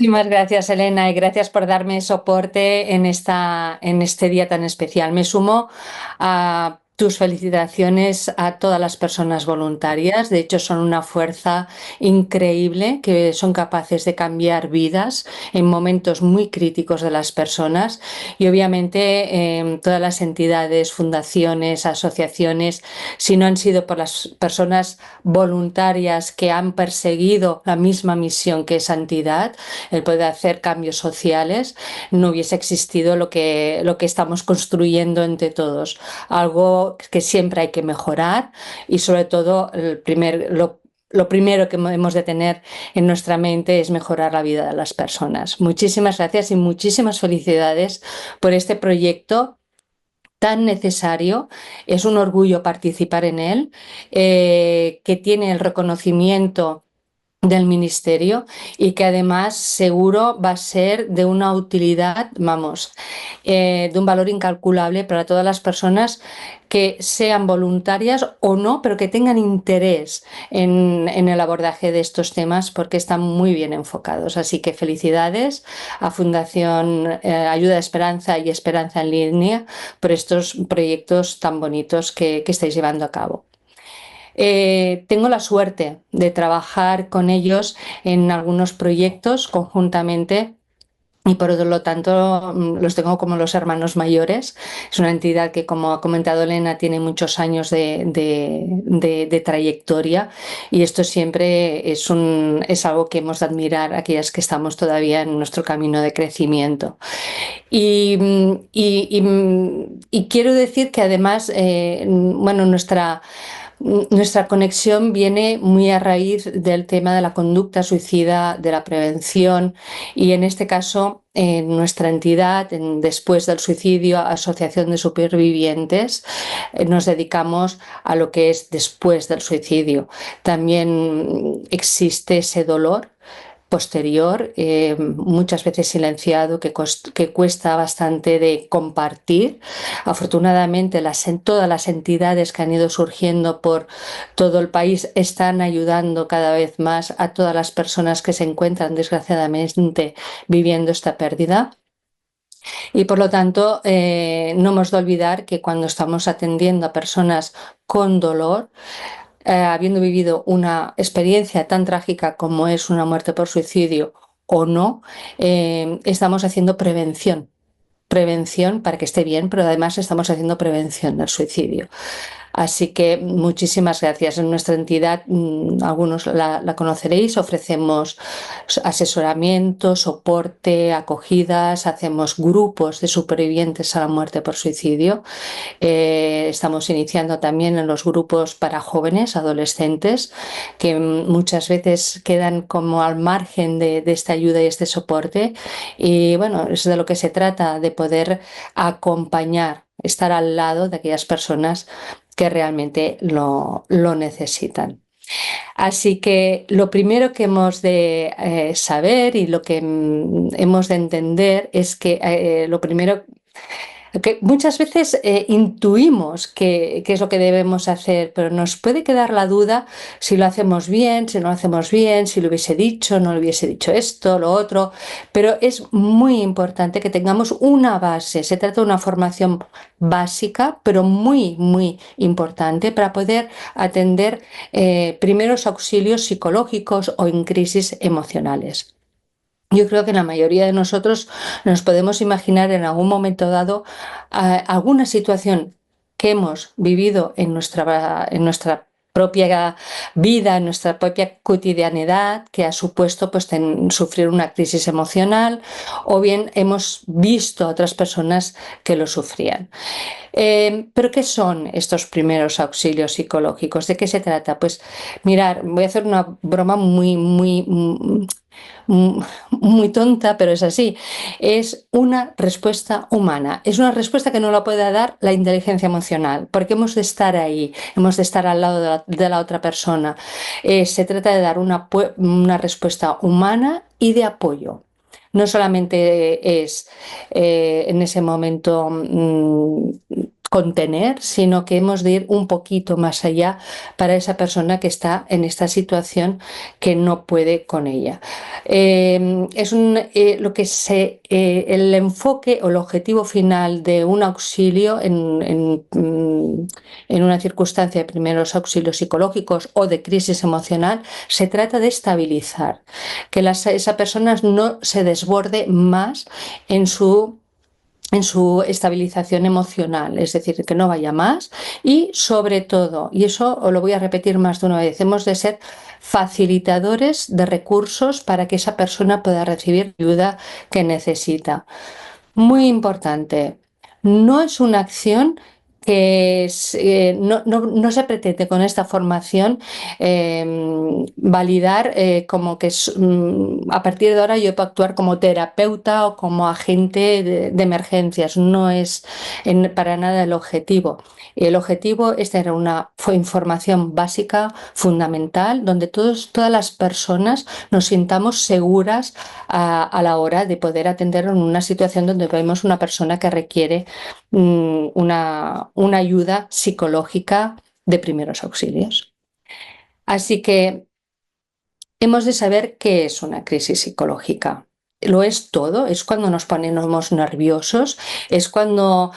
Muchísimas gracias, Elena, y gracias por darme soporte en este día tan especial. Me sumo a tus felicitaciones a todas las personas voluntarias. De hecho, son una fuerza increíble que son capaces de cambiar vidas en momentos muy críticos de las personas. Y obviamente, todas las entidades, fundaciones, asociaciones, si no han sido por las personas voluntarias que han perseguido la misma misión que esa entidad, el poder hacer cambios sociales, no hubiese existido lo que estamos construyendo entre todos. Algo que siempre hay que mejorar y sobre todo lo primero que hemos de tener en nuestra mente es mejorar la vida de las personas. Muchísimas gracias y muchísimas felicidades por este proyecto tan necesario. Es un orgullo participar en él, que tiene el reconocimiento del ministerio y que además seguro va a ser de una utilidad, vamos, de un valor incalculable para todas las personas que sean voluntarias o no, pero que tengan interés en el abordaje de estos temas porque están muy bien enfocados. Así que felicidades a Fundación Ayuda a Esperanza y Esperanza en Línea por estos proyectos tan bonitos que estáis llevando a cabo. Tengo la suerte de trabajar con ellos en algunos proyectos conjuntamente y por lo tanto los tengo como los hermanos mayores. Es una entidad que, como ha comentado Elena, tiene muchos años de trayectoria y esto siempre es algo que hemos de admirar aquellas que estamos todavía en nuestro camino de crecimiento. Y, y quiero decir que además, bueno, nuestra conexión viene muy a raíz del tema de la conducta suicida, de la prevención y en este caso nuestra entidad, después del suicidio, Asociación de Supervivientes, nos dedicamos a lo que es después del suicidio. También existe ese dolor posterior, muchas veces silenciado, que cuesta bastante de compartir. Afortunadamente, todas las entidades que han ido surgiendo por todo el país están ayudando cada vez más a todas las personas que se encuentran, desgraciadamente, viviendo esta pérdida. Y por lo tanto, no hemos de olvidar que cuando estamos atendiendo a personas con dolor, habiendo vivido una experiencia tan trágica como es una muerte por suicidio o no, estamos haciendo prevención para que esté bien, pero además estamos haciendo prevención del suicidio. Así que muchísimas gracias. En nuestra entidad, algunos la conoceréis, ofrecemos asesoramiento, soporte, acogidas, hacemos grupos de supervivientes a la muerte por suicidio. Estamos iniciando también en los grupos para jóvenes, adolescentes, que muchas veces quedan como al margen de esta ayuda y este soporte. Y bueno, es de lo que se trata, de poder acompañar, estar al lado de aquellas personas que realmente lo necesitan. Así que lo primero que hemos de saber y lo que hemos de entender es que lo primero que muchas veces intuimos qué es lo que debemos hacer, pero nos puede quedar la duda si lo hacemos bien, si no lo hacemos bien, si lo hubiese dicho, no lo hubiese dicho esto, lo otro, pero es muy importante que tengamos una base. Se trata de una formación básica, pero muy importante para poder atender primeros auxilios psicológicos o en crisis emocionales. Yo creo que la mayoría de nosotros nos podemos imaginar en algún momento dado alguna situación que hemos vivido en nuestra propia vida, en nuestra propia cotidianidad, que ha supuesto pues, sufrir una crisis emocional o bien hemos visto a otras personas que lo sufrían. ¿Pero qué son estos primeros auxilios psicológicos? ¿De qué se trata? Pues mirar, voy a hacer una broma muy tonta, pero es así. Es una respuesta humana. Es una respuesta que no la puede dar la inteligencia emocional, porque hemos de estar ahí, hemos de estar al lado de la otra persona. Se trata de dar una respuesta humana y de apoyo. No solamente es en ese momento contener, sino que hemos de ir un poquito más allá para esa persona que está en esta situación que no puede con ella. El enfoque o el objetivo final de un auxilio en una circunstancia de primeros auxilios psicológicos o de crisis emocional se trata de estabilizar, que esa persona no se desborde más en su estabilización emocional, es decir, que no vaya más y sobre todo, y eso os lo voy a repetir más de una vez, hemos de ser facilitadores de recursos para que esa persona pueda recibir ayuda que necesita. Muy importante, no es una acción no se pretende con esta formación validar como que a partir de ahora yo puedo actuar como terapeuta o como agente de emergencias. No es para nada el objetivo. El objetivo es tener fue información básica, fundamental, donde todas las personas nos sintamos seguras a la hora de poder atender en una situación donde vemos una persona que requiere una ayuda psicológica de primeros auxilios. Así que hemos de saber qué es una crisis psicológica. Lo es todo, es cuando nos ponemos nerviosos, es cuando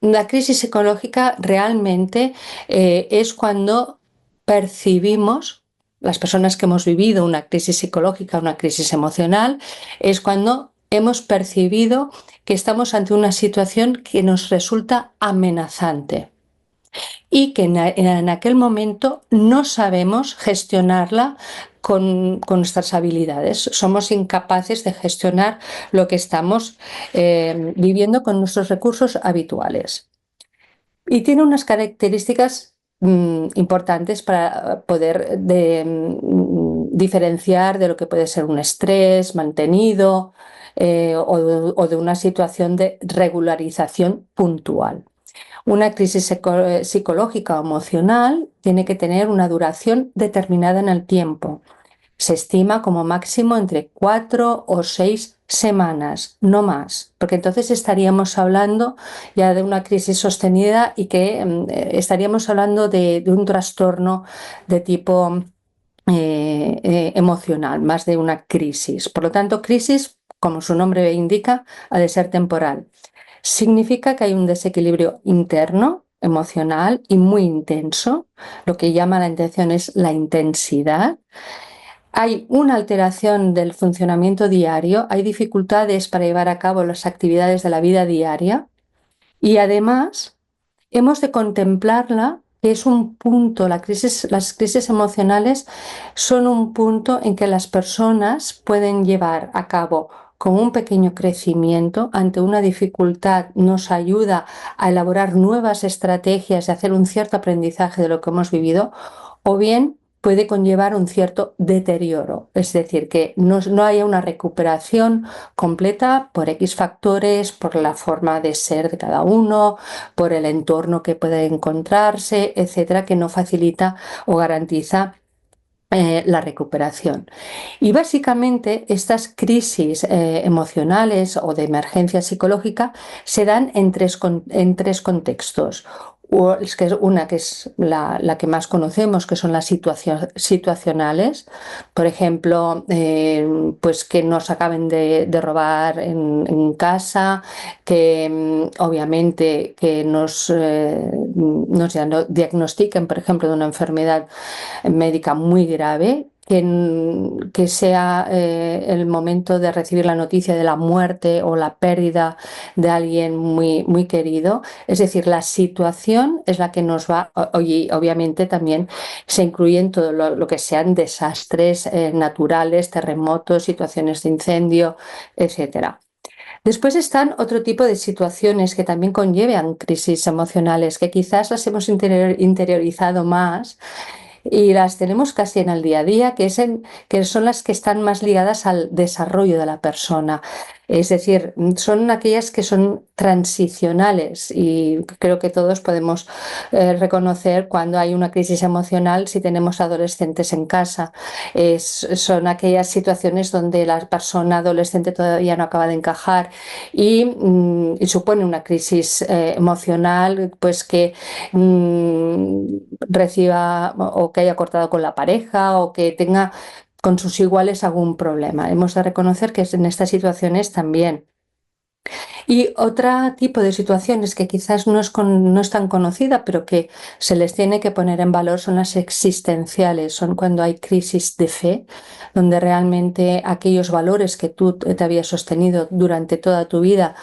la crisis psicológica realmente es cuando percibimos, las personas que hemos vivido una crisis psicológica, una crisis emocional, es cuando hemos percibido que estamos ante una situación que nos resulta amenazante y que en aquel momento no sabemos gestionarla con nuestras habilidades. Somos incapaces de gestionar lo que estamos viviendo con nuestros recursos habituales. Y tiene unas características importantes para poder diferenciar de lo que puede ser un estrés mantenido o de una situación de regularización puntual. Una crisis psicológica o emocional tiene que tener una duración determinada en el tiempo. Se estima como máximo entre 4 o 6 semanas, no más, porque entonces estaríamos hablando ya de una crisis sostenida y que estaríamos hablando de un trastorno de tipo emocional, más de una crisis. Por lo tanto, crisis, como su nombre indica, ha de ser temporal. Significa que hay un desequilibrio interno, emocional y muy intenso. Lo que llama la atención es la intensidad. Hay una alteración del funcionamiento diario, hay dificultades para llevar a cabo las actividades de la vida diaria y además hemos de contemplarla, que es un punto, las crisis emocionales son un punto en que las personas pueden llevar a cabo con un pequeño crecimiento ante una dificultad, nos ayuda a elaborar nuevas estrategias y hacer un cierto aprendizaje de lo que hemos vivido, o bien puede conllevar un cierto deterioro, es decir, que no haya una recuperación completa por X factores, por la forma de ser de cada uno, por el entorno que puede encontrarse, etcétera, que no facilita o garantiza la recuperación. Y básicamente estas crisis emocionales o de emergencia psicológica se dan en tres contextos. Una que es la que más conocemos, que son las situacionales, por ejemplo, pues que nos acaben de robar en casa, que obviamente que nos diagnostiquen, por ejemplo, de una enfermedad médica muy grave, que sea el momento de recibir la noticia de la muerte o la pérdida de alguien muy querido. Es decir, la situación es la que nos va, y obviamente también se incluye en todo lo que sean desastres naturales, terremotos, situaciones de incendio, etcétera. Después están otro tipo de situaciones que también conllevan crisis emocionales, que quizás las hemos interiorizado más y las tenemos casi en el día a día, que son las que están más ligadas al desarrollo de la persona. Es decir, son aquellas que son transicionales y creo que todos podemos reconocer cuando hay una crisis emocional si tenemos adolescentes en casa. Son aquellas situaciones donde la persona adolescente todavía no acaba de encajar y supone una crisis emocional, pues que reciba o que haya cortado con la pareja o que tenga con sus iguales algún problema. Hemos de reconocer que en estas situaciones también. Y otro tipo de situaciones que quizás no es tan conocida, pero que se les tiene que poner en valor son las existenciales, son cuando hay crisis de fe, donde realmente aquellos valores que tú te habías sostenido durante toda tu vida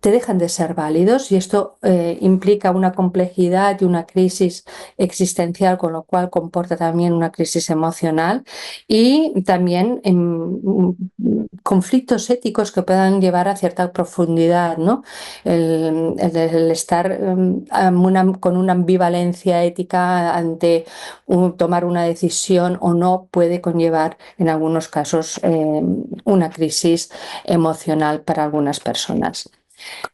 te dejan de ser válidos y esto implica una complejidad y una crisis existencial, con lo cual comporta también una crisis emocional y también conflictos éticos que puedan llevar a cierta profundidad, ¿no? El estar con una ambivalencia ética ante tomar una decisión o no puede conllevar en algunos casos una crisis emocional para algunas personas.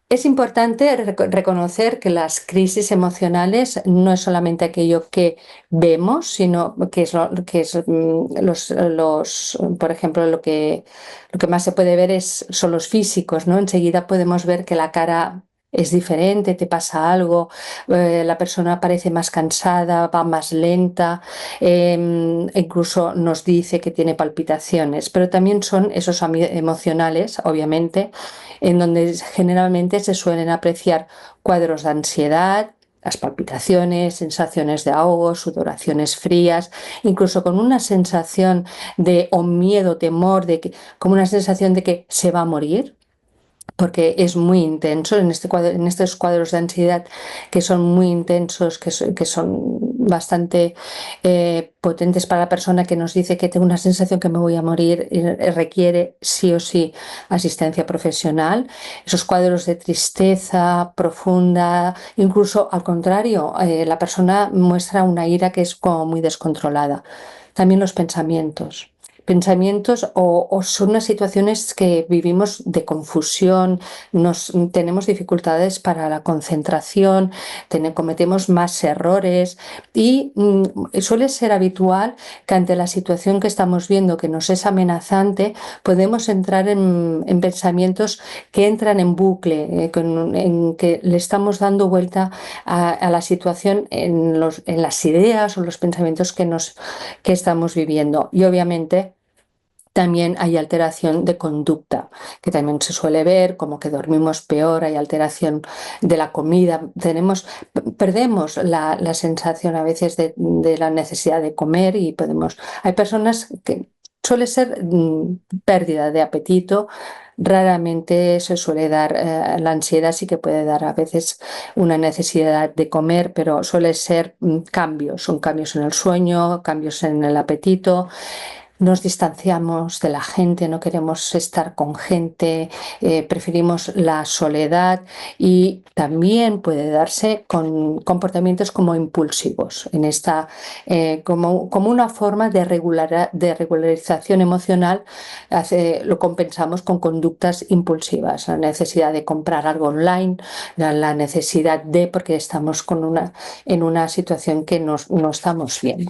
Es importante reconocer que las crisis emocionales no es solamente aquello que vemos, sino que por ejemplo, lo que más se puede ver son los físicos, ¿no? Enseguida podemos ver que la cara es diferente, te pasa algo, la persona parece más cansada, va más lenta, incluso nos dice que tiene palpitaciones, pero también son esos emocionales, obviamente, en donde generalmente se suelen apreciar cuadros de ansiedad, las palpitaciones, sensaciones de ahogo, sudoraciones frías, incluso con una sensación de o miedo, temor, como una sensación de que se va a morir, porque es muy intenso en estos cuadros de ansiedad que son muy intensos, que son bastante potentes para la persona que nos dice que tengo una sensación que me voy a morir y requiere sí o sí asistencia profesional. Esos cuadros de tristeza profunda, incluso al contrario, la persona muestra una ira que es como muy descontrolada. También los pensamientos o son unas situaciones que vivimos de confusión, tenemos dificultades para la concentración, cometemos más errores y suele ser habitual que ante la situación que estamos viendo que nos es amenazante, podemos entrar en pensamientos que entran en bucle, en que le estamos dando vuelta a la situación en las ideas o los pensamientos que estamos viviendo. Y obviamente también hay alteración de conducta, que también se suele ver, como que dormimos peor, hay alteración de la comida, perdemos la sensación a veces de la necesidad de comer y hay personas que suele ser pérdida de apetito. Raramente se suele dar, la ansiedad sí que puede dar a veces una necesidad de comer, pero suele ser son cambios en el sueño, cambios en el apetito. Nos distanciamos de la gente, no queremos estar con gente, preferimos la soledad y también puede darse con comportamientos como impulsivos, como una forma de regularización emocional, lo compensamos con conductas impulsivas, la necesidad de comprar algo online, la necesidad porque estamos en una situación que no estamos bien.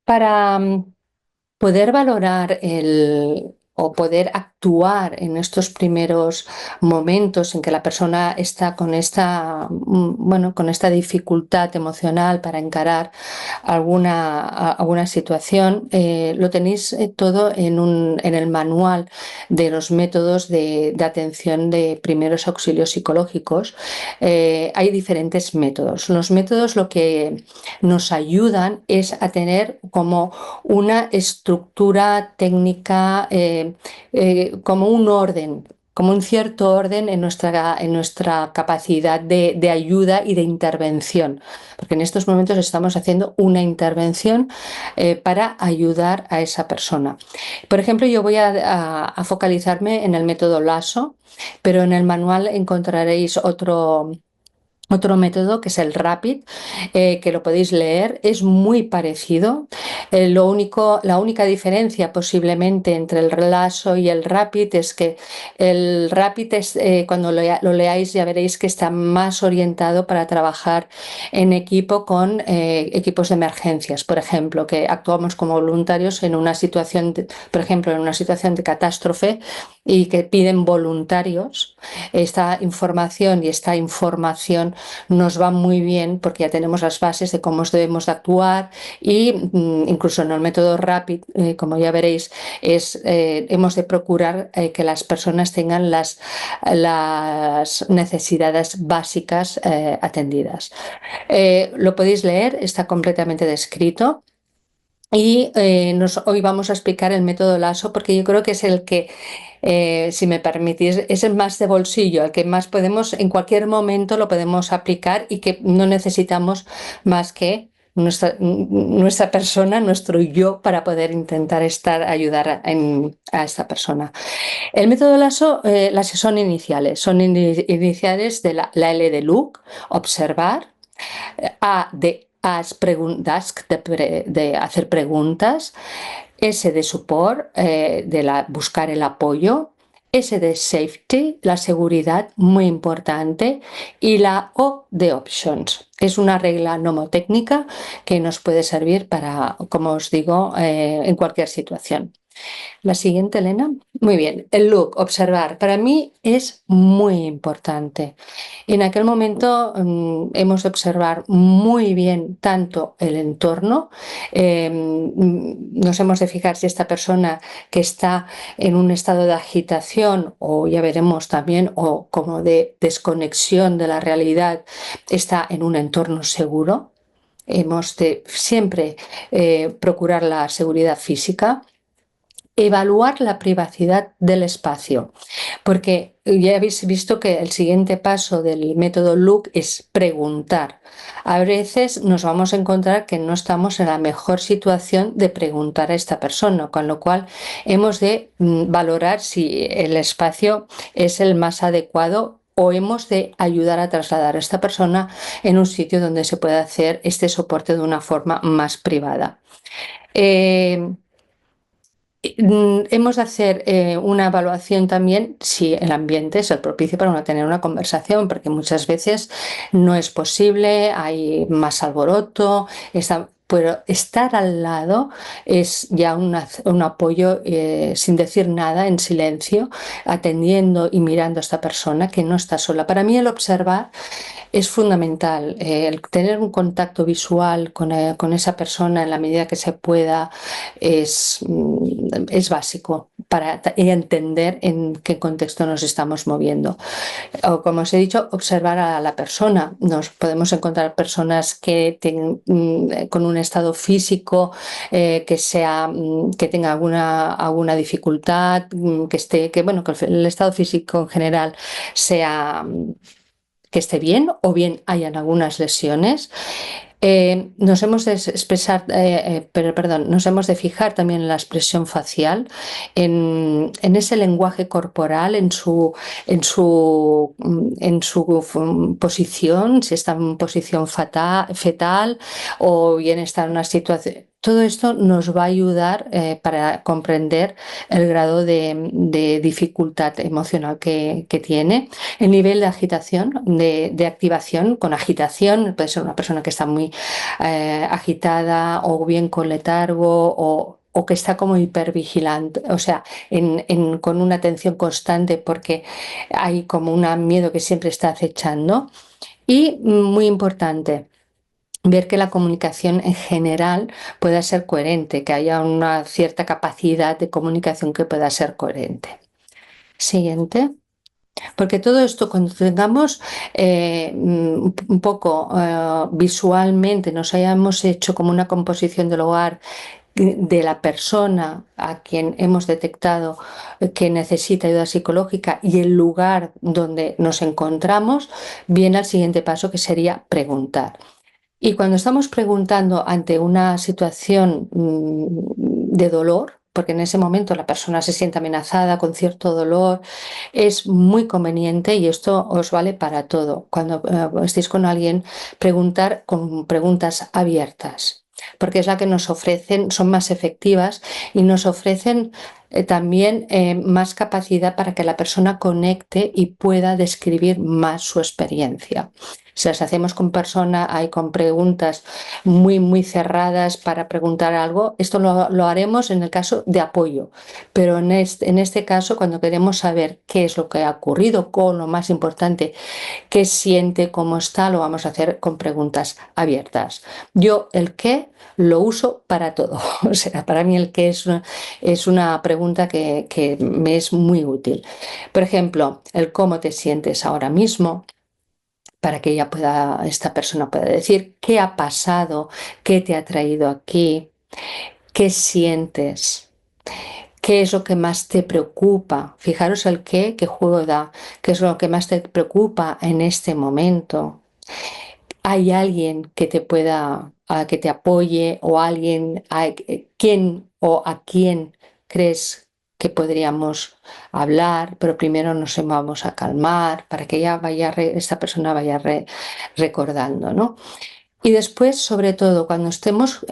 Para poder valorar o poder actuar en estos primeros momentos en que la persona está con esta dificultad emocional para encarar alguna situación, lo tenéis todo en el manual de los métodos de atención de primeros auxilios psicológicos. Hay diferentes métodos. Los métodos lo que nos ayudan es a tener como una estructura técnica, como un orden, como un cierto orden en nuestra capacidad de ayuda y de intervención, porque en estos momentos estamos haciendo una intervención para ayudar a esa persona. Por ejemplo, yo voy a focalizarme en el método LASO, pero en el manual encontraréis Otro método que es el RAPID, que lo podéis leer, es muy parecido. La única diferencia posiblemente entre el Lasso y el RAPID es que el RAPID es, cuando lo leáis ya veréis que está más orientado para trabajar en equipo con equipos de emergencias, por ejemplo, que actuamos como voluntarios en una situación, por ejemplo, en una situación de catástrofe y que piden voluntarios. Esta información y esta información nos va muy bien porque ya tenemos las bases de cómo debemos de actuar y incluso en el método RAPID, como ya veréis, hemos de procurar que las personas tengan las necesidades básicas atendidas. Lo podéis leer, está completamente descrito. Y hoy vamos a explicar el método Lasso porque yo creo que es el que, si me permitís, es el más de bolsillo, el que más podemos, en cualquier momento lo podemos aplicar y que no necesitamos más que nuestra persona, nuestro yo, para poder intentar ayudar a esta persona. El método Lasso, las son iniciales de la L de look, observar, A de ask, de hacer preguntas, S de support, buscar el apoyo, S de safety, la seguridad, muy importante, y la O de options. Es una regla mnemotécnica que nos puede servir para, como os digo, en cualquier situación. La siguiente, Elena. Muy bien, el look, observar, para mí es muy importante. En aquel momento hemos de observar muy bien tanto el entorno, nos hemos de fijar si esta persona que está en un estado de agitación o ya veremos también, o como de desconexión de la realidad, está en un entorno seguro. Hemos de siempre procurar la seguridad física. Evaluar la privacidad del espacio, porque ya habéis visto que el siguiente paso del método Look es preguntar. A veces nos vamos a encontrar que no estamos en la mejor situación de preguntar a esta persona, con lo cual hemos de valorar si el espacio es el más adecuado o hemos de ayudar a trasladar a esta persona en un sitio donde se pueda hacer este soporte de una forma más privada. Hemos de hacer una evaluación también si el ambiente es el propicio para uno tener una conversación, porque muchas veces no es posible, hay más alboroto, pero estar al lado es ya un apoyo sin decir nada, en silencio, atendiendo y mirando a esta persona que no está sola. Para mí el observar es fundamental, el tener un contacto visual con esa persona en la medida que se pueda es básico para entender en qué contexto nos estamos moviendo. O, como os he dicho, observar a la persona. Nos podemos encontrar personas con un estado físico que tenga alguna dificultad, bueno, que el estado físico en general sea que esté bien o bien hayan algunas lesiones. Nos hemos de nos hemos de fijar también en la expresión facial, en ese lenguaje corporal, en su posición, si está en posición fetal o bien está en una situación. Todo esto nos va a ayudar para comprender el grado de dificultad emocional que tiene. El nivel de agitación, de activación, con agitación, puede ser una persona que está muy agitada o bien con letargo o que está como hipervigilante, o sea, con una atención constante porque hay como un miedo que siempre está acechando. Y muy importante, ver que la comunicación en general pueda ser coherente, que haya una cierta capacidad de comunicación que pueda ser coherente. Siguiente. Porque todo esto, cuando tengamos un poco visualmente, nos hayamos hecho como una composición del hogar de la persona a quien hemos detectado que necesita ayuda psicológica y el lugar donde nos encontramos, viene al siguiente paso, que sería preguntar. Y cuando estamos preguntando ante una situación de dolor, porque en ese momento la persona se siente amenazada con cierto dolor, es muy conveniente, y esto os vale para todo. Cuando estéis con alguien, preguntar con preguntas abiertas, porque es la que nos ofrecen, son más efectivas y nos ofrecen también más capacidad para que la persona conecte y pueda describir más su experiencia. Si las hacemos con persona, hay con preguntas muy cerradas para preguntar algo, esto lo haremos en el caso de apoyo, pero en este caso, cuando queremos saber qué es lo que ha ocurrido, con lo más importante, qué siente, cómo está, lo vamos a hacer con preguntas abiertas. Yo el qué lo uso para todo. O sea, para mí el qué es una pregunta que me es muy útil. Por ejemplo, el cómo te sientes ahora mismo, para que esta persona pueda decir qué ha pasado, qué te ha traído aquí, qué sientes. ¿Qué es lo que más te preocupa? Fijaros el qué juego da, qué es lo que más te preocupa en este momento. ¿Hay alguien que te que te apoye, o alguien quién o a quién crees que podríamos hablar? Pero primero nos vamos a calmar para que esta persona vaya recordando, ¿no? Y después, sobre todo, cuando estemos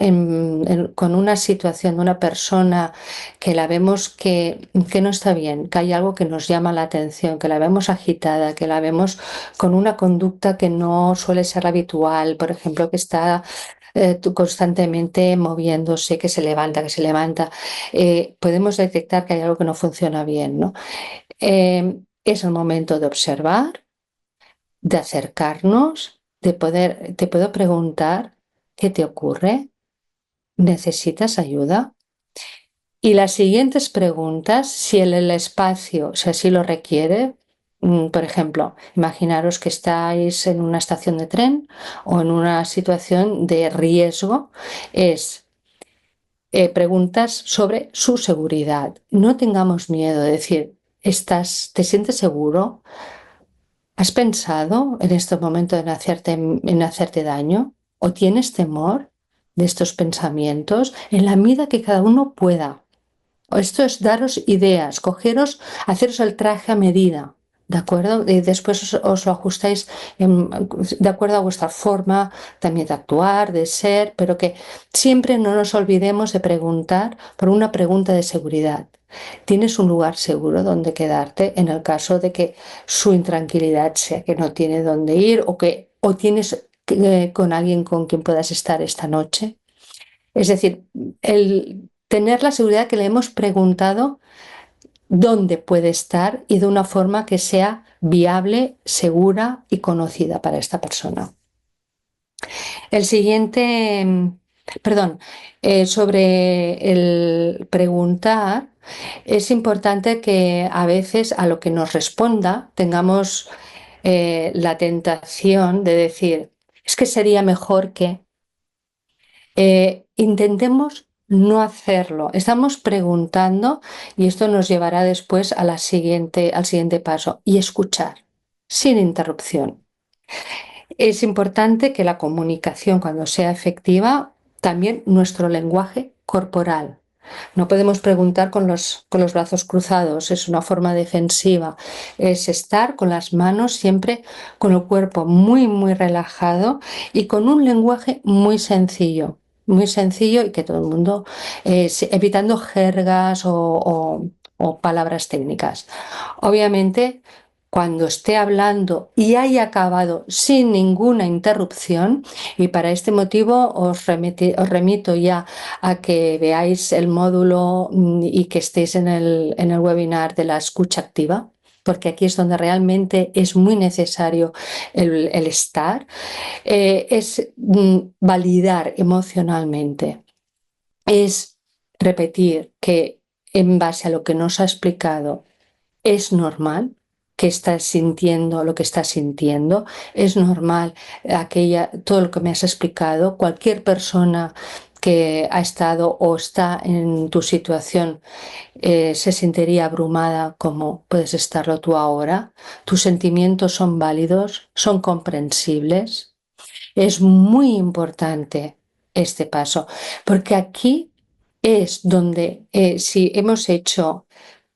con una situación de una persona que la vemos que no está bien, que hay algo que nos llama la atención, que la vemos agitada, que la vemos con una conducta que no suele ser habitual, por ejemplo, que está constantemente moviéndose, que se levanta, podemos detectar que hay algo que no funciona bien, ¿no? Es el momento de observar, de acercarnos, te puedo preguntar qué te ocurre, necesitas ayuda. Y las siguientes preguntas, si el espacio, si así lo requiere, por ejemplo, imaginaros que estáis en una estación de tren o en una situación de riesgo, es preguntas sobre su seguridad. No tengamos miedo de decir, ¿te sientes seguro? ¿Has pensado en este momento en hacerte daño? ¿O tienes temor de estos pensamientos? En la medida que cada uno pueda. Esto es daros ideas, haceros el traje a medida, ¿de acuerdo? Y después os lo ajustáis de acuerdo a vuestra forma también de actuar, de ser, pero que siempre no nos olvidemos de preguntar por una pregunta de seguridad. ¿Tienes un lugar seguro donde quedarte en el caso de que su intranquilidad sea que no tiene dónde ir, o tienes con alguien con quien puedas estar esta noche? Es decir, el tener la seguridad que le hemos preguntado dónde puede estar y de una forma que sea viable, segura y conocida para esta persona. El siguiente, perdón, sobre el preguntar, es importante que a veces a lo que nos responda tengamos la tentación de decir, es que sería mejor que intentemos no hacerlo. Estamos preguntando, y esto nos llevará después a al siguiente paso, y escuchar sin interrupción. Es importante que la comunicación, cuando sea efectiva, también nuestro lenguaje corporal. No podemos preguntar con los brazos cruzados, es una forma defensiva. Es estar con las manos siempre con el cuerpo muy relajado y con un lenguaje muy sencillo, y que todo el mundo, evitando jergas o palabras técnicas. Obviamente, cuando esté hablando y haya acabado sin ninguna interrupción, y para este motivo os remito ya a que veáis el módulo y que estéis en el webinar de la escucha activa, porque aquí es donde realmente es muy necesario el estar, es validar emocionalmente, es repetir que en base a lo que nos ha explicado, es normal que estás sintiendo lo que estás sintiendo, es normal todo lo que me has explicado. Cualquier persona que ha estado o está en tu situación se sentiría abrumada como puedes estarlo tú ahora. Tus sentimientos son válidos, son comprensibles. Es muy importante este paso, porque aquí es donde si hemos hecho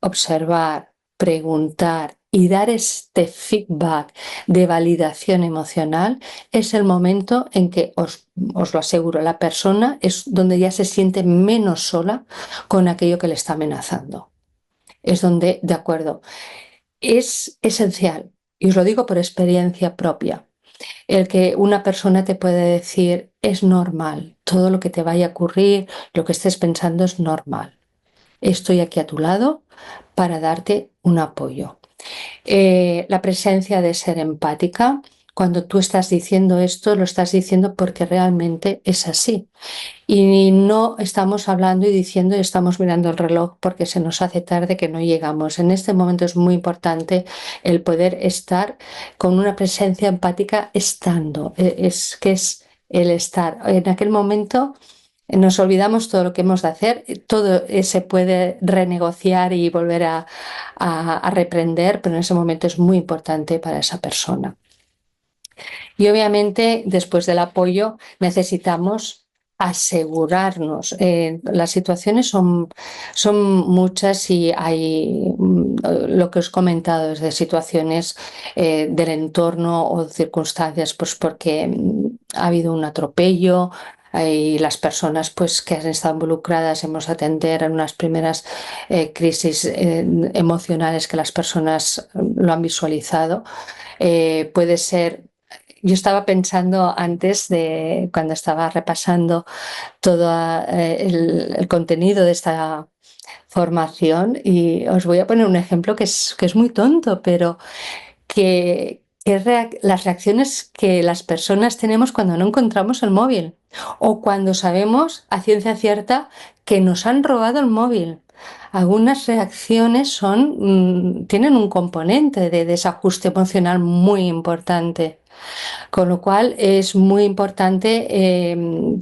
observar, preguntar y dar este feedback de validación emocional, es el momento en que, os lo aseguro, la persona es donde ya se siente menos sola con aquello que le está amenazando. Es donde, de acuerdo, es esencial, y os lo digo por experiencia propia, el que una persona te puede decir: es normal, todo lo que te vaya a ocurrir, lo que estés pensando es normal. Estoy aquí a tu lado para darte un apoyo. La presencia de ser empática, cuando tú estás diciendo esto, lo estás diciendo porque realmente es así. Y no estamos hablando y diciendo y estamos mirando el reloj porque se nos hace tarde, que no llegamos. En este momento es muy importante el poder estar con una presencia empática estando. Es que es el estar. En aquel momento nos olvidamos todo lo que hemos de hacer, todo se puede renegociar y volver a reprender, pero en ese momento es muy importante para esa persona. Y obviamente, después del apoyo, necesitamos asegurarnos. Las situaciones son muchas y hay lo que os he comentado, desde situaciones del entorno o circunstancias, pues porque ha habido un atropello. Y las personas pues, que han estado involucradas hemos de atender en unas primeras crisis emocionales que las personas lo han visualizado. Puede ser. Yo estaba pensando antes de cuando estaba repasando todo el contenido de esta formación, y os voy a poner un ejemplo que es muy tonto, pero las reacciones que las personas tenemos cuando no encontramos el móvil o cuando sabemos a ciencia cierta que nos han robado el móvil. Algunas reacciones tienen un componente de desajuste emocional muy importante. Con lo cual es muy importante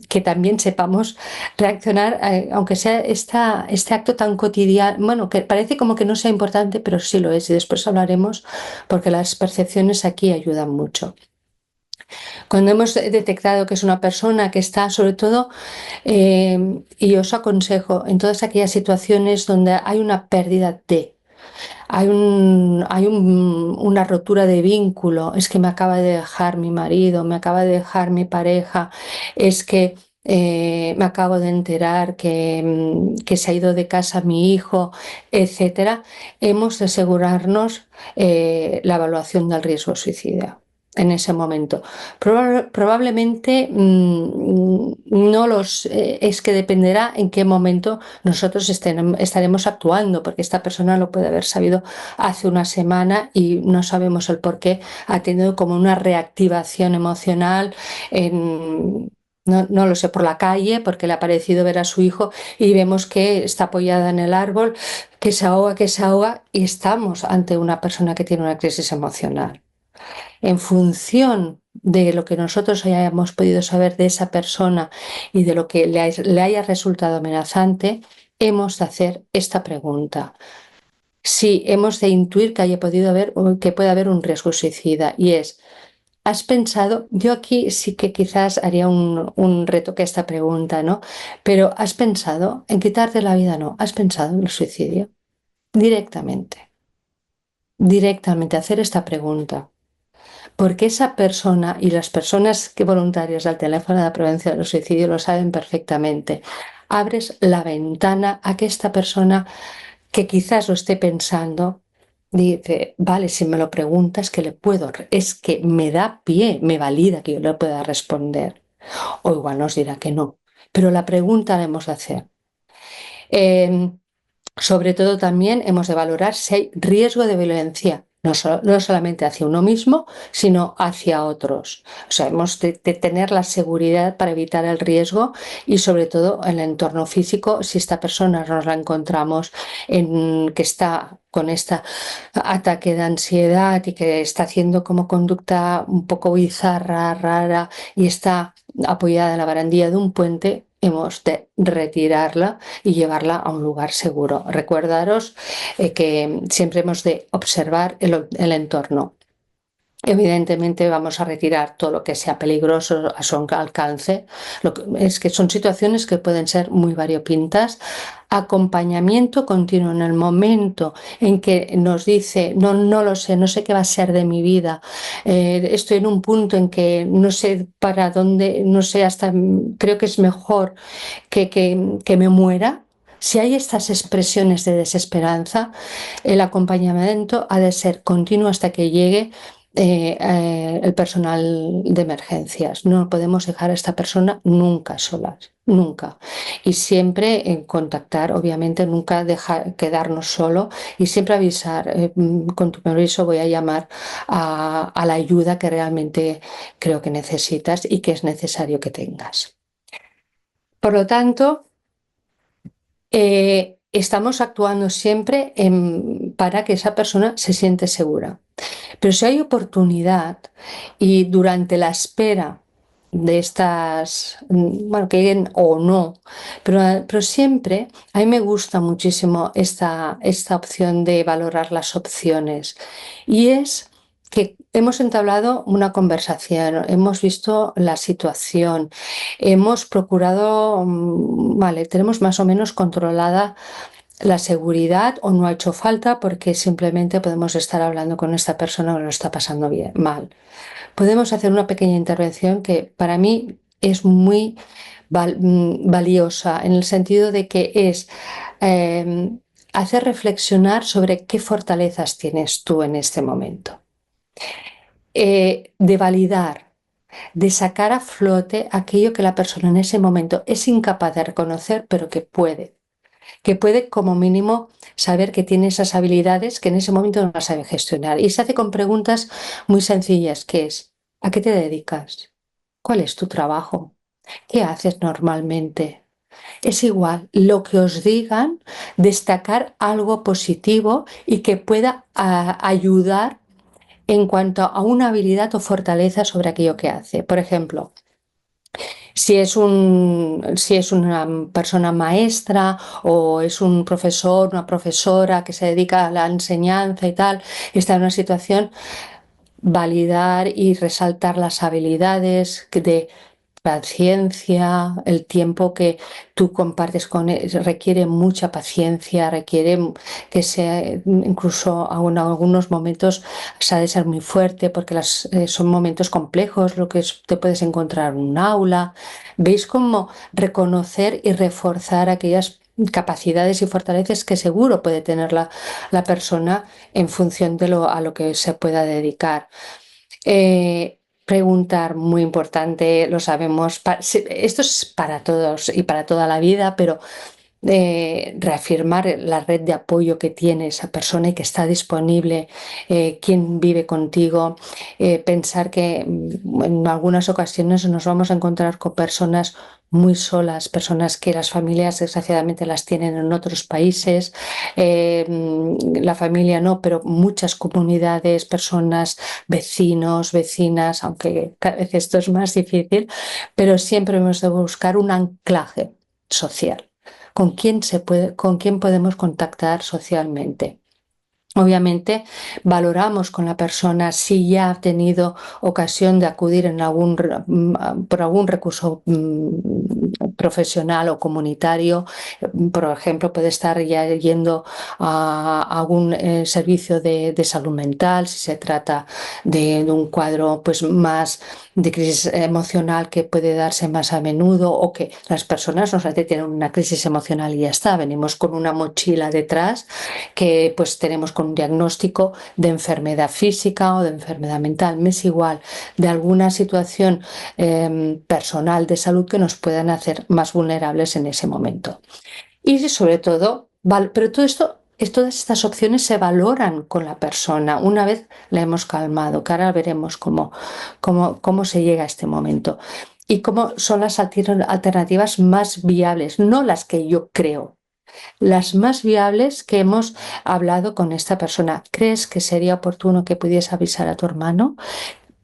que también sepamos reaccionar, aunque sea este acto tan cotidiano, bueno, que parece como que no sea importante, pero sí lo es, y después hablaremos porque las percepciones aquí ayudan mucho. Cuando hemos detectado que es una persona que está, sobre todo, y os aconsejo, en todas aquellas situaciones donde hay una pérdida una rotura de vínculo, es que me acaba de dejar mi marido, me acaba de dejar mi pareja, es que me acabo de enterar que se ha ido de casa mi hijo, etcétera. Hemos de asegurarnos la evaluación del riesgo suicida en ese momento. Probablemente no es que dependerá en qué momento nosotros estaremos actuando, porque esta persona lo puede haber sabido hace una semana y no sabemos el por qué ha tenido como una reactivación emocional no lo sé, por la calle, porque le ha parecido ver a su hijo y vemos que está apoyada en el árbol, que se ahoga, y estamos ante una persona que tiene una crisis emocional. En función de lo que nosotros hayamos podido saber de esa persona y de lo que le haya resultado amenazante, hemos de hacer esta pregunta. Sí, hemos de intuir que puede haber un riesgo suicida, y es: ¿has pensado? Yo aquí sí que quizás haría un retoque a esta pregunta, ¿no? Pero ¿has pensado en quitarte la vida? No, ¿has pensado en el suicidio? Directamente, directamente hacer esta pregunta. Porque esa persona y las personas que voluntarias del teléfono de la prevención del suicidio lo saben perfectamente. Abres la ventana a que esta persona, que quizás lo esté pensando, dice: vale, si me lo preguntas, que le puedo, es que me da pie, me valida que yo le pueda responder. O igual nos dirá que no, pero la pregunta la hemos de hacer. Eh, Sobre todo también hemos de valorar si hay riesgo de violencia, no solamente hacia uno mismo, sino hacia otros. O sea, hemos de tener la seguridad para evitar el riesgo, y sobre todo en el entorno físico, si esta persona nos la encontramos que está con este ataque de ansiedad y que está haciendo como conducta un poco bizarra, rara, y está apoyada en la barandilla de un puente, hemos de retirarla y llevarla a un lugar seguro. Recordaros que siempre hemos de observar el entorno. Evidentemente vamos a retirar todo lo que sea peligroso a su alcance. Es que son situaciones que pueden ser muy variopintas. Acompañamiento continuo en el momento en que nos dice, no, no lo sé, no sé qué va a ser de mi vida, estoy en un punto en que no sé para dónde, no sé, hasta creo que es mejor que me muera. Si hay estas expresiones de desesperanza, el acompañamiento ha de ser continuo hasta que llegue el personal de emergencias. No podemos dejar a esta persona nunca solas, nunca. Y siempre en contactar, obviamente, nunca dejar quedarnos solo y siempre avisar, con tu permiso voy a llamar a la ayuda que realmente creo que necesitas y que es necesario que tengas. Por lo tanto, estamos actuando siempre para que esa persona se siente segura. Pero si hay oportunidad y durante la espera de estas, bueno, que lleguen o no, pero siempre a mí me gusta muchísimo esta opción de valorar las opciones. Y es que hemos entablado una conversación, hemos visto la situación, hemos procurado, vale, tenemos más o menos controlada la seguridad o no ha hecho falta porque simplemente podemos estar hablando con esta persona que lo está pasando bien, mal. Podemos hacer una pequeña intervención que para mí es muy valiosa en el sentido de que es eh, hacer reflexionar sobre qué fortalezas tienes tú en este momento. De validar, de sacar a flote aquello que la persona en ese momento es incapaz de reconocer, pero que puede como mínimo saber que tiene esas habilidades que en ese momento no las sabe gestionar. Y se hace con preguntas muy sencillas, que es, ¿a qué te dedicas? ¿Cuál es tu trabajo? ¿Qué haces normalmente? Es igual, lo que os digan, destacar algo positivo y que pueda ayudar en cuanto a una habilidad o fortaleza sobre aquello que hace. Por ejemplo, si es una persona maestra o es un profesor, una profesora que se dedica a la enseñanza y tal, está en una situación, validar y resaltar las habilidades de paciencia, el tiempo que tú compartes con él requiere mucha paciencia, requiere que sea, incluso aún en algunos momentos se ha de ser muy fuerte porque son momentos complejos, lo que te puedes encontrar en un aula. ¿Veis cómo reconocer y reforzar aquellas capacidades y fortalezas que seguro puede tener la persona en función de a lo que se pueda dedicar? Preguntar, muy importante, lo sabemos, esto es para todos y para toda la vida, pero reafirmar la red de apoyo que tiene esa persona y que está disponible, quién vive contigo, pensar que en algunas ocasiones nos vamos a encontrar con personas muy solas, personas que las familias desgraciadamente las tienen en otros países, la familia no, pero muchas comunidades, personas, vecinos, vecinas, aunque cada vez esto es más difícil, pero siempre hemos de buscar un anclaje social. Con quién podemos contactar socialmente? Obviamente valoramos con la persona si ya ha tenido ocasión de acudir por algún recurso profesional o comunitario. Por ejemplo, puede estar ya yendo a algún servicio de salud mental si se trata de un cuadro pues, más de crisis emocional que puede darse más a menudo o que las personas no solamente tienen una crisis emocional y ya está, venimos con una mochila detrás que pues tenemos con un diagnóstico de enfermedad física o de enfermedad mental, me es igual, de alguna situación personal de salud que nos puedan hacer más vulnerables en ese momento. Y sobre todo, pero todo esto, todas estas opciones se valoran con la persona una vez la hemos calmado, que ahora veremos cómo se llega a este momento y cómo son las alternativas más viables, no las que yo creo, las más viables que hemos hablado con esta persona. ¿Crees que sería oportuno que pudiese avisar a tu hermano?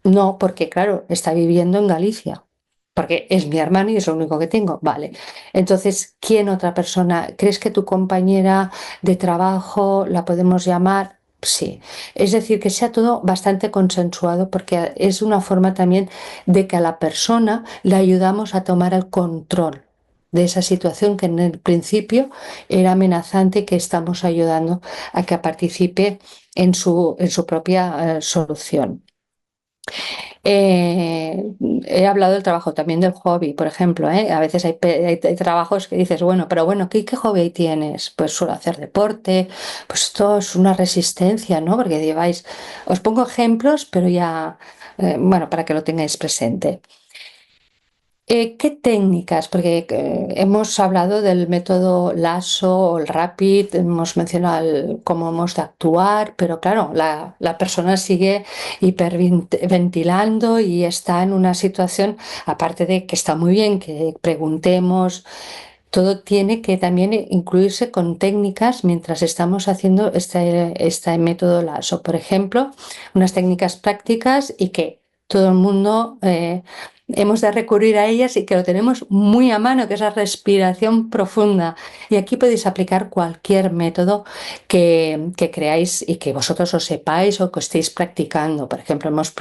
No, porque claro, está viviendo en Galicia. Porque es mi hermano y es lo único que tengo. Vale. Entonces, ¿quién otra persona? ¿Crees que tu compañera de trabajo la podemos llamar? Sí, es decir, que sea todo bastante consensuado porque es una forma también de que a la persona le ayudamos a tomar el control de esa situación que en el principio era amenazante y que estamos ayudando a que participe en su propia solución. He hablado del trabajo, también del hobby, por ejemplo, ¿eh? A veces hay trabajos que dices, bueno, pero bueno, ¿qué hobby tienes? Pues suelo hacer deporte, pues esto es una resistencia, ¿no? Porque lleváis, os pongo ejemplos, pero ya, bueno, para que lo tengáis presente. ¿Qué técnicas? Porque hemos hablado del método LASO o el RAPID, hemos mencionado cómo hemos de actuar, pero claro, la persona sigue hiperventilando y está en una situación, aparte de que está muy bien que preguntemos, todo tiene que también incluirse con técnicas mientras estamos haciendo este método LASO. Por ejemplo, unas técnicas prácticas y que todo el mundo hemos de recurrir a ellas y que lo tenemos muy a mano, que es la respiración profunda. Y aquí podéis aplicar cualquier método que creáis y que vosotros os sepáis o que estéis practicando. Por ejemplo, hemos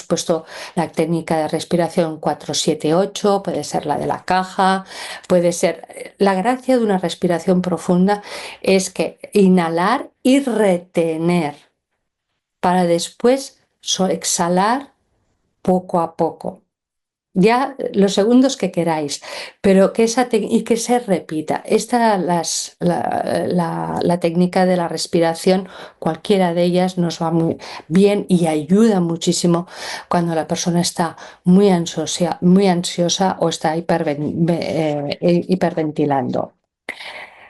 puesto la técnica de respiración 4-7-8, puede ser la de la caja, puede ser. La gracia de una respiración profunda es que inhalar y retener para después exhalar poco a poco. Ya los segundos que queráis, pero y que se repita. Esta la técnica de la respiración, cualquiera de ellas nos va muy bien y ayuda muchísimo cuando la persona está muy ansiosa o está hiperventilando.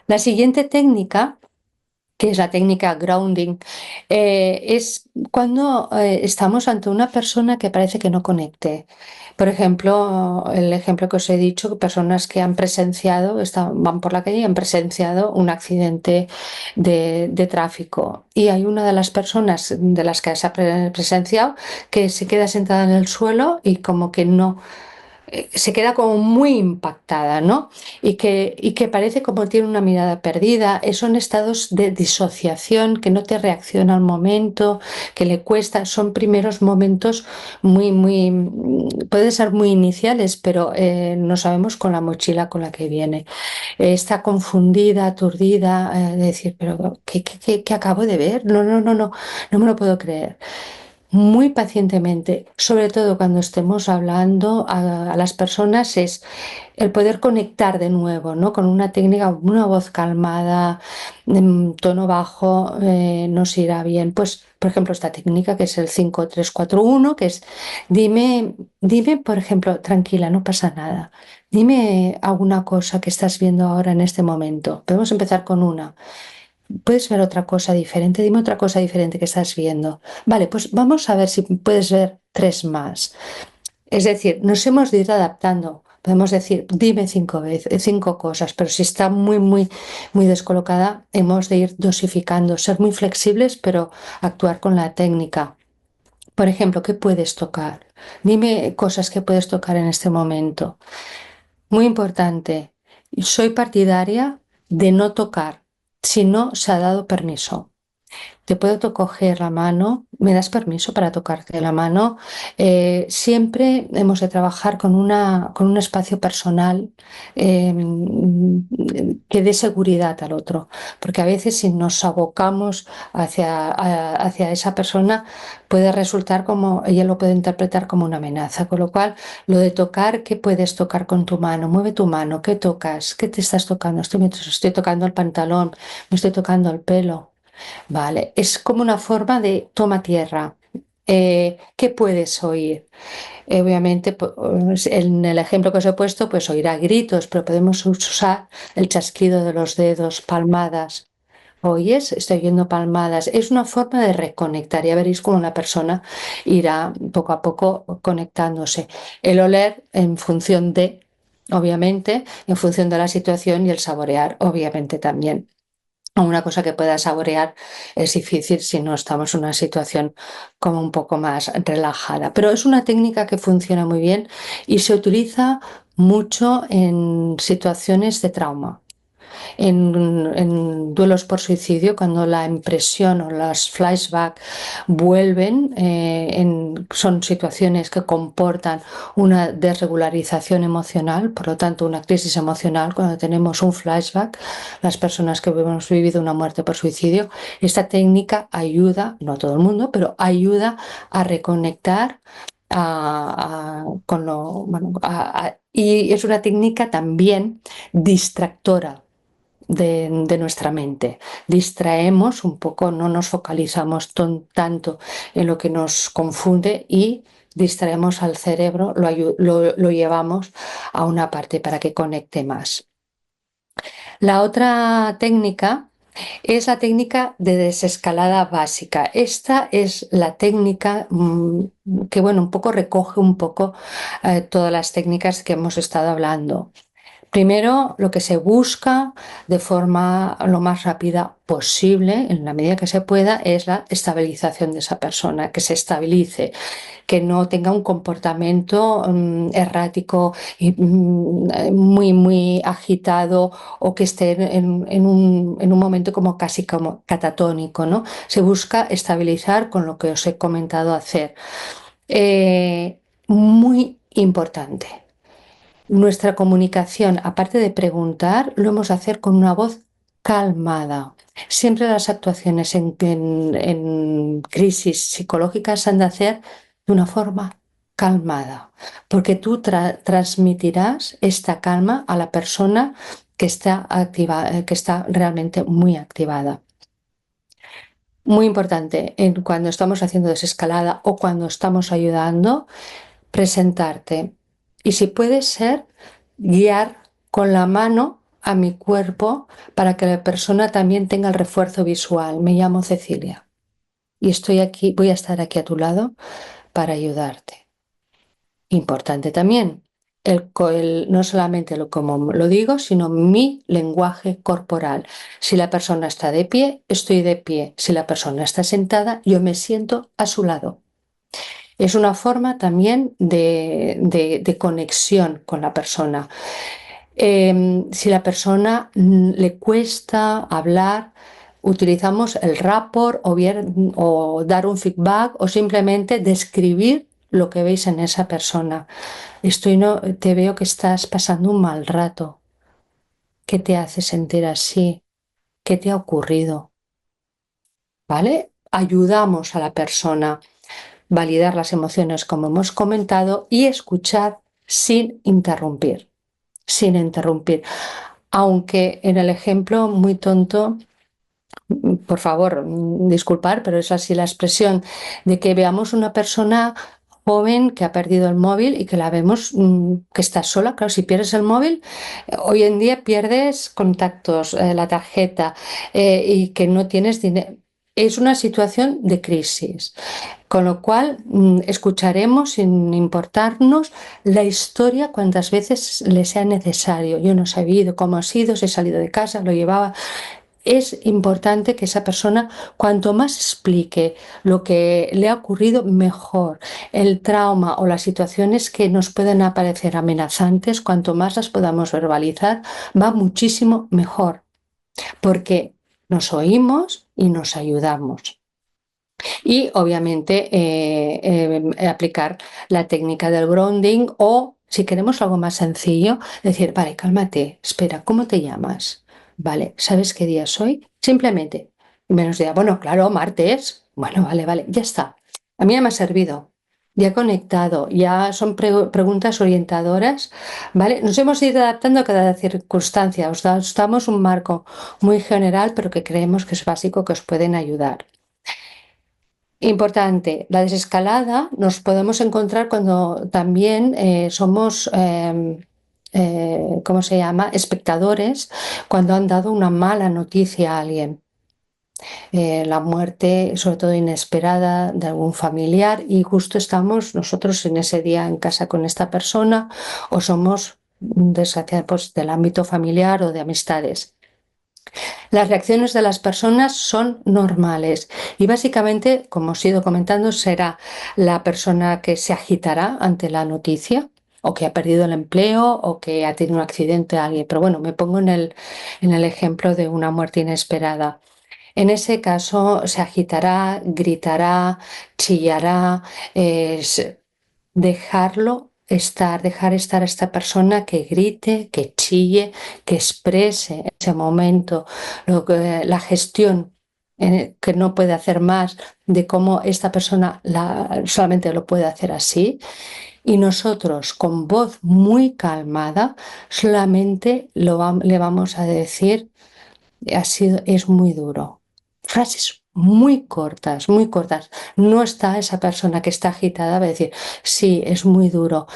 La siguiente técnica, que es la técnica grounding, es cuando estamos ante una persona que parece que no conecte. Por ejemplo, el ejemplo que os he dicho, personas que han presenciado, van por la calle y han presenciado un accidente de tráfico. Y hay una de las personas de las que se ha presenciado que se queda sentada en el suelo y como que no se queda como muy impactada, ¿no? Y que parece como tiene una mirada perdida. Son estados de disociación, que no te reacciona al momento, que le cuesta. Son primeros momentos pueden ser muy iniciales, pero no sabemos con la mochila con la que viene. Está confundida, aturdida, decir, pero ¿qué acabo de ver? No me lo puedo creer muy pacientemente, sobre todo cuando estemos hablando a las personas, es el poder conectar de nuevo, ¿no? Con una técnica, una voz calmada, en tono bajo, nos irá bien. Pues, por ejemplo, esta técnica que es el 5-3-4-1, que es dime, por ejemplo, tranquila, no pasa nada. Dime alguna cosa que estás viendo ahora en este momento. Podemos empezar con una. ¿Puedes ver otra cosa diferente? Dime otra cosa diferente que estás viendo. Vale, pues vamos a ver si puedes ver tres más. Es decir, nos hemos de ir adaptando. Podemos decir, dime cinco veces, cinco cosas, pero si está muy descolocada, hemos de ir dosificando, ser muy flexibles, pero actuar con la técnica. Por ejemplo, ¿qué puedes tocar? Dime cosas que puedes tocar en este momento. Muy importante, soy partidaria de no tocar si no se ha dado permiso. Te puedo coger la mano, me das permiso para tocarte la mano. Siempre hemos de trabajar con un espacio personal eh, que dé seguridad al otro, porque a veces si nos abocamos hacia esa persona puede resultar como, ella lo puede interpretar como una amenaza, con lo cual lo de tocar, ¿qué puedes tocar con tu mano? Mueve tu mano, ¿qué tocas? ¿Qué te estás tocando? Estoy tocando el pantalón, me estoy tocando el pelo. Vale, es como una forma de toma tierra. ¿Qué puedes oír? Obviamente, en el ejemplo que os he puesto, pues oirá gritos, pero podemos usar el chasquido de los dedos, palmadas. ¿Oyes? Estoy oyendo palmadas. Es una forma de reconectar. Ya veréis cómo la persona irá poco a poco conectándose. El oler en función de, obviamente, en función de la situación y el saborear, obviamente también. Una cosa que pueda saborear es difícil si no estamos en una situación como un poco más relajada. Pero es una técnica que funciona muy bien y se utiliza mucho en situaciones de trauma. En duelos por suicidio, cuando la impresión o los flashbacks vuelven, son situaciones que comportan una desregularización emocional, por lo tanto una crisis emocional. Cuando tenemos un flashback, las personas que hemos vivido una muerte por suicidio, esta técnica ayuda, no a todo el mundo, pero ayuda a reconectar con lo, bueno, y es una técnica también distractora de nuestra mente. Distraemos un poco, no nos focalizamos tanto en lo que nos confunde y distraemos al cerebro, lo llevamos a una parte para que conecte más. La otra técnica es la técnica de desescalada básica. Esta es la técnica que, bueno, un poco recoge un poco todas las técnicas que hemos estado hablando. Primero, lo que se busca de forma lo más rápida posible, en la medida que se pueda, es la estabilización de esa persona, que se estabilice, que no tenga un comportamiento errático y muy agitado, o que esté en un momento como casi como catatónico, ¿no? Se busca estabilizar con lo que os he comentado hacer. Muy importante. Nuestra comunicación, aparte de preguntar, lo hemos de hacer con una voz calmada. Siempre las actuaciones en crisis psicológicas se han de hacer de una forma calmada, porque tú transmitirás esta calma a la persona que está que está realmente muy activada. Muy importante, cuando estamos haciendo desescalada o cuando estamos ayudando, presentarte. Y si puede ser, guiar con la mano a mi cuerpo para que la persona también tenga el refuerzo visual. Me llamo Cecilia y estoy aquí, voy a estar aquí a tu lado para ayudarte. Importante también, no solamente como lo digo, sino mi lenguaje corporal. Si la persona está de pie, estoy de pie. Si la persona está sentada, yo me siento a su lado. Es una forma también de conexión con la persona. Si la persona le cuesta hablar, utilizamos el rapport o dar un feedback o simplemente describir lo que veis en esa persona. Te veo que estás pasando un mal rato. ¿Qué te hace sentir así? ¿Qué te ha ocurrido? ¿Vale? Ayudamos a la persona, validar las emociones como hemos comentado y escuchar sin interrumpir, sin interrumpir. Aunque en el ejemplo muy tonto, por favor, disculpar, pero es así la expresión, de que veamos una persona joven que ha perdido el móvil y que la vemos que está sola. Claro, si pierdes el móvil, hoy en día pierdes contactos, la tarjeta, y que no tienes dinero. Es una situación de crisis. Con lo cual, escucharemos sin importarnos la historia cuantas veces le sea necesario. Yo no he sabido cómo ha sido, si he salido de casa, lo llevaba. Es importante que esa persona, cuanto más explique lo que le ha ocurrido, mejor. El trauma o las situaciones que nos pueden aparecer amenazantes, cuanto más las podamos verbalizar, va muchísimo mejor, porque nos oímos y nos ayudamos. Y obviamente aplicar la técnica del grounding, o si queremos algo más sencillo, decir, vale, cálmate, espera, ¿cómo te llamas? Vale, ¿sabes qué día soy? Simplemente, menos día, bueno, claro, martes, bueno, vale, ya está. A mí ya me ha servido, ya he conectado, ya son preguntas orientadoras, ¿vale? Nos hemos ido adaptando a cada circunstancia, os damos un marco muy general, pero que creemos que es básico, que os pueden ayudar. Importante, la desescalada nos podemos encontrar cuando también somos, ¿cómo se llama?, espectadores, cuando han dado una mala noticia a alguien. La muerte, sobre todo inesperada, de algún familiar, y justo estamos nosotros en ese día en casa con esta persona, o somos desgraciados, pues, del ámbito familiar o de amistades. Las reacciones de las personas son normales y básicamente, como os he ido comentando, será la persona que se agitará ante la noticia, o que ha perdido el empleo o que ha tenido un accidente a alguien. Pero bueno, me pongo en el ejemplo de una muerte inesperada. En ese caso se agitará, gritará, chillará, dejarlo estar, dejar estar a esta persona que grite, que chille, que exprese en ese momento la gestión que no puede hacer más, de cómo esta persona solamente lo puede hacer así. Y nosotros, con voz muy calmada, solamente le vamos a decir: es muy duro. Frases muy cortas, muy cortas. No está esa persona que está agitada, va a decir: sí, es muy duro,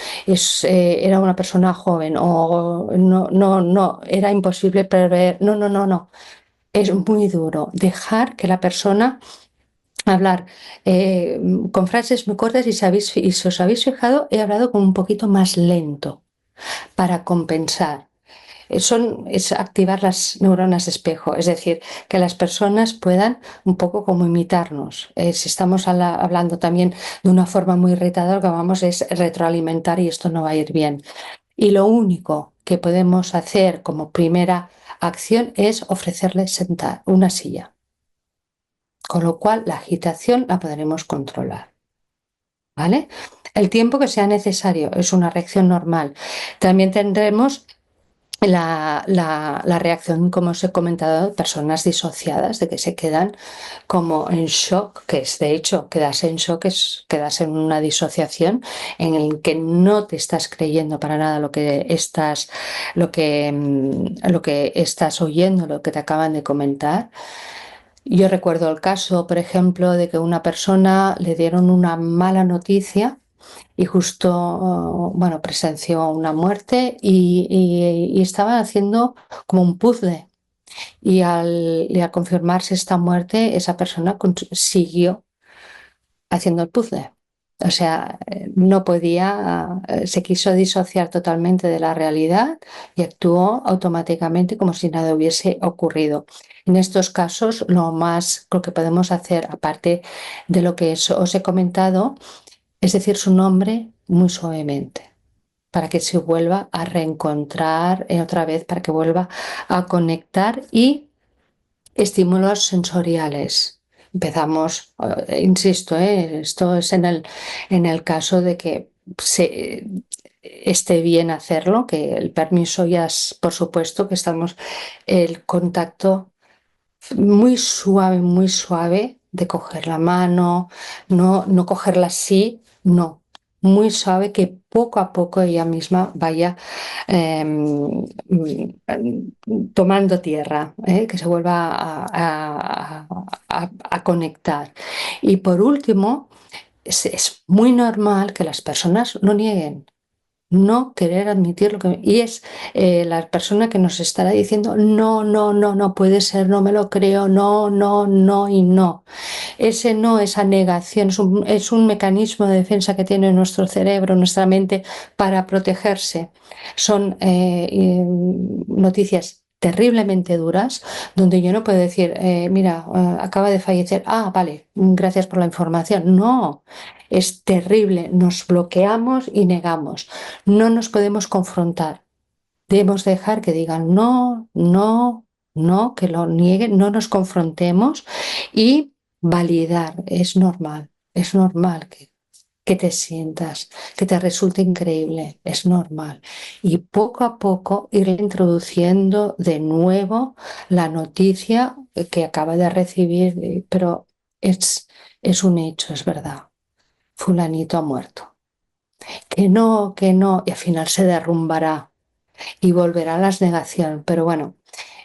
era una persona joven, o no, no, no, era imposible prever. No, no, no, no. Es muy duro dejar que la persona hablar con frases muy cortas, y si os habéis fijado, he hablado con un poquito más lento para compensar. Es activar las neuronas espejo, es decir, que las personas puedan un poco como imitarnos. Si estamos hablando también de una forma muy irritadora, lo que vamos es retroalimentar, y esto no va a ir bien. Y lo único que podemos hacer como primera acción es ofrecerle sentar una silla, con lo cual la agitación la podremos controlar. ¿Vale? El tiempo que sea necesario es una reacción normal. También tendremos la reacción, como os he comentado, de personas disociadas, de que se quedan como en shock, que es de hecho quedarse en shock, es quedarse en una disociación en el que no te estás creyendo para nada lo que estás oyendo, lo que te acaban de comentar. Yo recuerdo el caso, por ejemplo, de que a una persona le dieron una mala noticia y justo, bueno, presenció una muerte, y estaba haciendo como un puzzle. Y al confirmarse esta muerte, esa persona siguió haciendo el puzzle. O sea, no podía, se quiso disociar totalmente de la realidad y actuó automáticamente como si nada hubiese ocurrido. En estos casos, lo que podemos hacer, aparte de lo que os he comentado, es decir su nombre muy suavemente, para que se vuelva a reencontrar otra vez, para que vuelva a conectar. Y estímulos sensoriales. Empezamos, insisto, esto es en el caso de que esté bien hacerlo, que el permiso ya es, por supuesto, que estamos el contacto muy suave de coger la mano, no, no cogerla así, no, muy suave, que poco a poco ella misma vaya tomando tierra, que se vuelva a conectar. Y por último, es muy normal que las personas lo nieguen, no querer admitir lo que... Y es la persona que nos estará diciendo: no, no, no, no puede ser, no me lo creo, no, no, no y no. Ese no, esa negación, es un mecanismo de defensa que tiene nuestro cerebro, nuestra mente, para protegerse. Son noticias terriblemente duras, donde yo no puedo decir: mira, acaba de fallecer, vale, gracias por la información. No, es terrible, nos bloqueamos y negamos, no nos podemos confrontar. Debemos dejar que digan no, no, no, que lo nieguen, no nos confrontemos, y validar. Es normal que te sientas, que te resulte increíble, es normal. Y poco a poco ir introduciendo de nuevo la noticia que acaba de recibir, pero es un hecho, es verdad. Fulanito ha muerto. Que no, y al final se derrumbará y volverá a la negación. Pero bueno,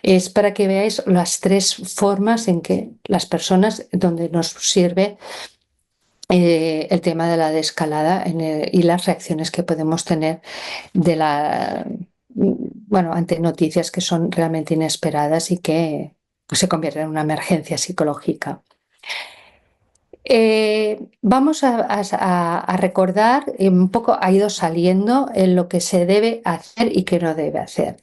es para que veáis las tres formas en que las personas, donde nos sirve el tema de la desescalada y las reacciones que podemos tener bueno, ante noticias que son realmente inesperadas y que se convierten en una emergencia psicológica. Vamos a recordar, un poco ha ido saliendo en lo que se debe hacer y que no debe hacer.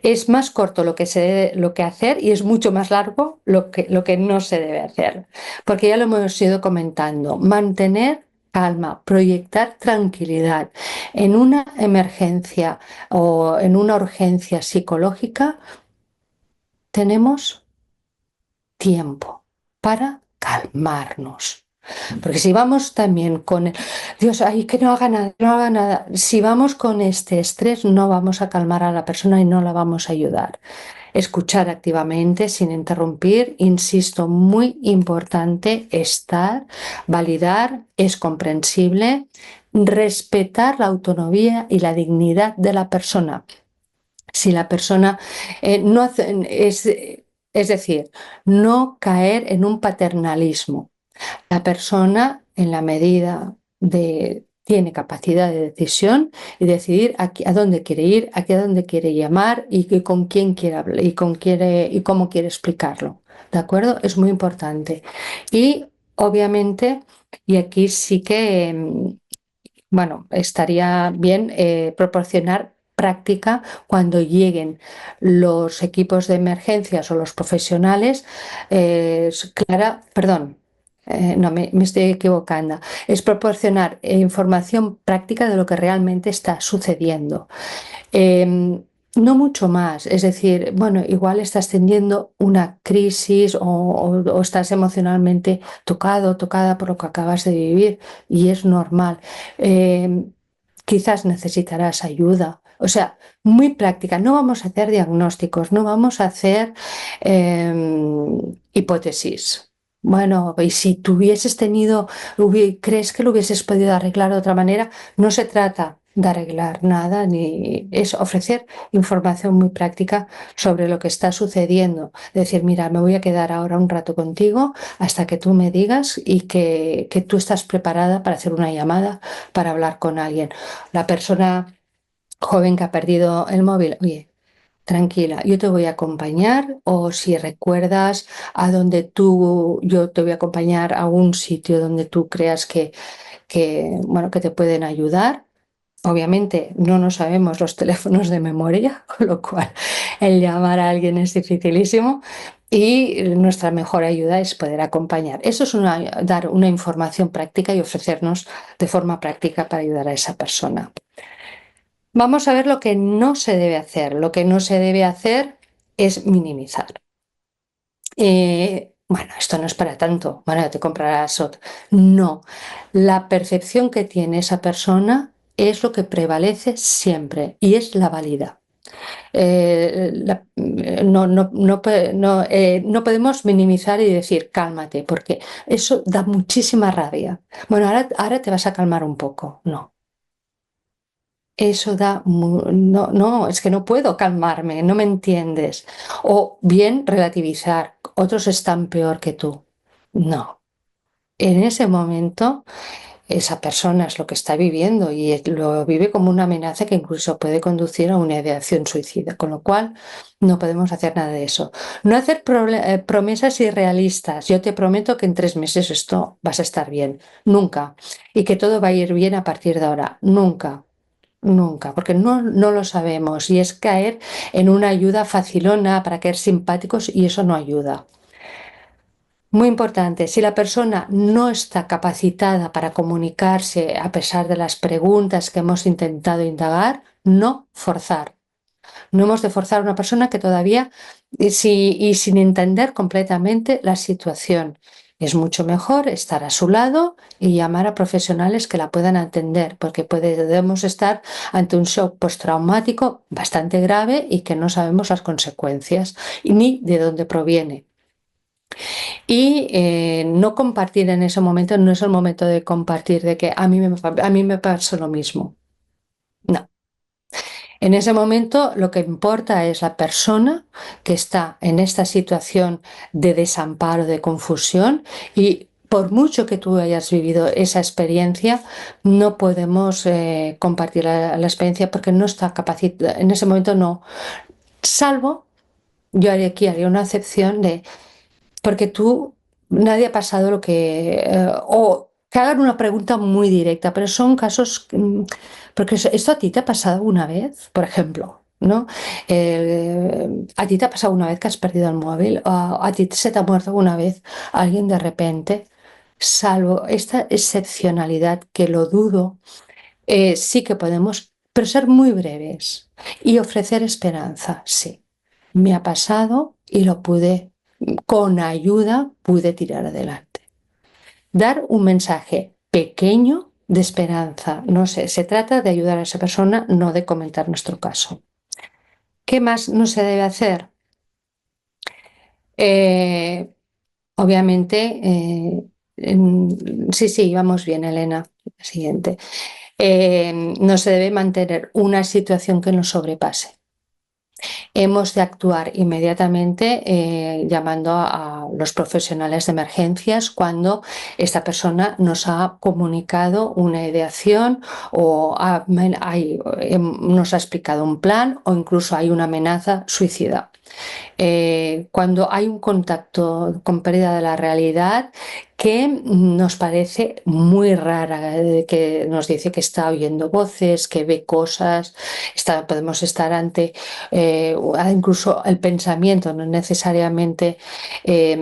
Es más corto lo que hacer, y es mucho más largo lo que no se debe hacer, porque ya lo hemos ido comentando. Mantener calma, proyectar tranquilidad. En una emergencia o en una urgencia psicológica tenemos tiempo para calmarnos. Porque si vamos también con el, Dios, ay, que no haga nada, no haga nada. Si vamos con este estrés, no vamos a calmar a la persona y no la vamos a ayudar. Escuchar activamente, sin interrumpir, insisto, muy importante estar, validar, es comprensible, respetar la autonomía y la dignidad de la persona. Si la persona no hace, es decir, no caer en un paternalismo. La persona, en la medida de tiene capacidad de decisión y decidir a dónde quiere ir, a dónde quiere llamar y con quién quiere hablar y cómo quiere explicarlo. ¿De acuerdo? Es muy importante. Y obviamente, y aquí sí que bueno, estaría bien proporcionar práctica cuando lleguen los equipos de emergencias o los profesionales. Clara, perdón, no, me estoy equivocando. Es proporcionar información práctica de lo que realmente está sucediendo. Eh, no mucho más, es decir, bueno, igual estás teniendo una crisis o estás emocionalmente tocado, tocada por lo que acabas de vivir y es normal. Eh, quizás necesitarás ayuda. O sea, muy práctica. No vamos a hacer diagnósticos, no vamos a hacer hipótesis. Bueno, y si tuvieses tenido, ¿crees que lo hubieses podido arreglar de otra manera? No se trata de arreglar nada, ni es ofrecer información muy práctica sobre lo que está sucediendo. Decir, mira, me voy a quedar ahora un rato contigo hasta que tú me digas y que tú estás preparada para hacer una llamada, para hablar con alguien. La persona joven que ha perdido el móvil, oye, tranquila, yo te voy a acompañar o si recuerdas a donde yo te voy a acompañar a un sitio donde tú creas bueno, que te pueden ayudar. Obviamente no nos sabemos los teléfonos de memoria, con lo cual el llamar a alguien es dificilísimo y nuestra mejor ayuda es poder acompañar. Eso es dar una información práctica y ofrecernos de forma práctica para ayudar a esa persona. Vamos a ver lo que no se debe hacer. Lo que no se debe hacer es minimizar. Bueno, esto no es para tanto. Bueno, te comprarás otro. No, la percepción que tiene esa persona es lo que prevalece siempre y es la válida. No podemos minimizar y decir cálmate, porque eso da muchísima rabia. Bueno, ahora te vas a calmar un poco. No. Eso no, no, es que no puedo calmarme, no me entiendes. O bien relativizar, otros están peor que tú. No. En ese momento, esa persona es lo que está viviendo y lo vive como una amenaza que incluso puede conducir a una ideación suicida, con lo cual no podemos hacer nada de eso. No hacer promesas irrealistas. Yo te prometo que en 3 meses esto vas a estar bien. Nunca. Y que todo va a ir bien a partir de ahora. Nunca. Nunca, porque no lo sabemos y es caer en una ayuda facilona para caer simpáticos y eso no ayuda. Muy importante, si la persona no está capacitada para comunicarse a pesar de las preguntas que hemos intentado indagar, no forzar. No hemos de forzar a una persona que todavía, y sin entender completamente la situación. Es mucho mejor estar a su lado y llamar a profesionales que la puedan atender, porque podemos estar ante un shock postraumático bastante grave y que no sabemos las consecuencias ni de dónde proviene. Y no compartir en ese momento, no es el momento de compartir de que a mí me pasó lo mismo. No. En ese momento lo que importa es la persona que está en esta situación de desamparo, de confusión y por mucho que tú hayas vivido esa experiencia, no podemos compartir la experiencia porque no está capacitada, en ese momento no. Salvo, yo haría una excepción de, porque nadie ha pasado lo que, o que hagan una pregunta muy directa, pero son casos, porque esto a ti te ha pasado alguna vez, por ejemplo, ¿no? ¿A ti te ha pasado una vez que has perdido el móvil? ¿A ti se te ha muerto alguna vez alguien de repente? salvo esta excepcionalidad, que lo dudo, sí que podemos, pero ser muy breves y ofrecer esperanza, sí. Me ha pasado y lo pude, con ayuda, pude tirar adelante. Dar un mensaje pequeño de esperanza. No sé, se trata de ayudar a esa persona, no de comentar nuestro caso. ¿Qué más no se debe hacer? Eh, Obviamente, sí, sí, vamos bien, Elena. Siguiente. No se debe mantener una situación que nos sobrepase. Hemos de actuar inmediatamente llamando a los profesionales de emergencias cuando esta persona nos ha comunicado una ideación o nos ha explicado un plan o incluso hay una amenaza suicida. Cuando hay un contacto con pérdida de la realidad que nos parece muy rara, que nos dice que está oyendo voces, que ve cosas, podemos estar ante incluso el pensamiento, no necesariamente eh,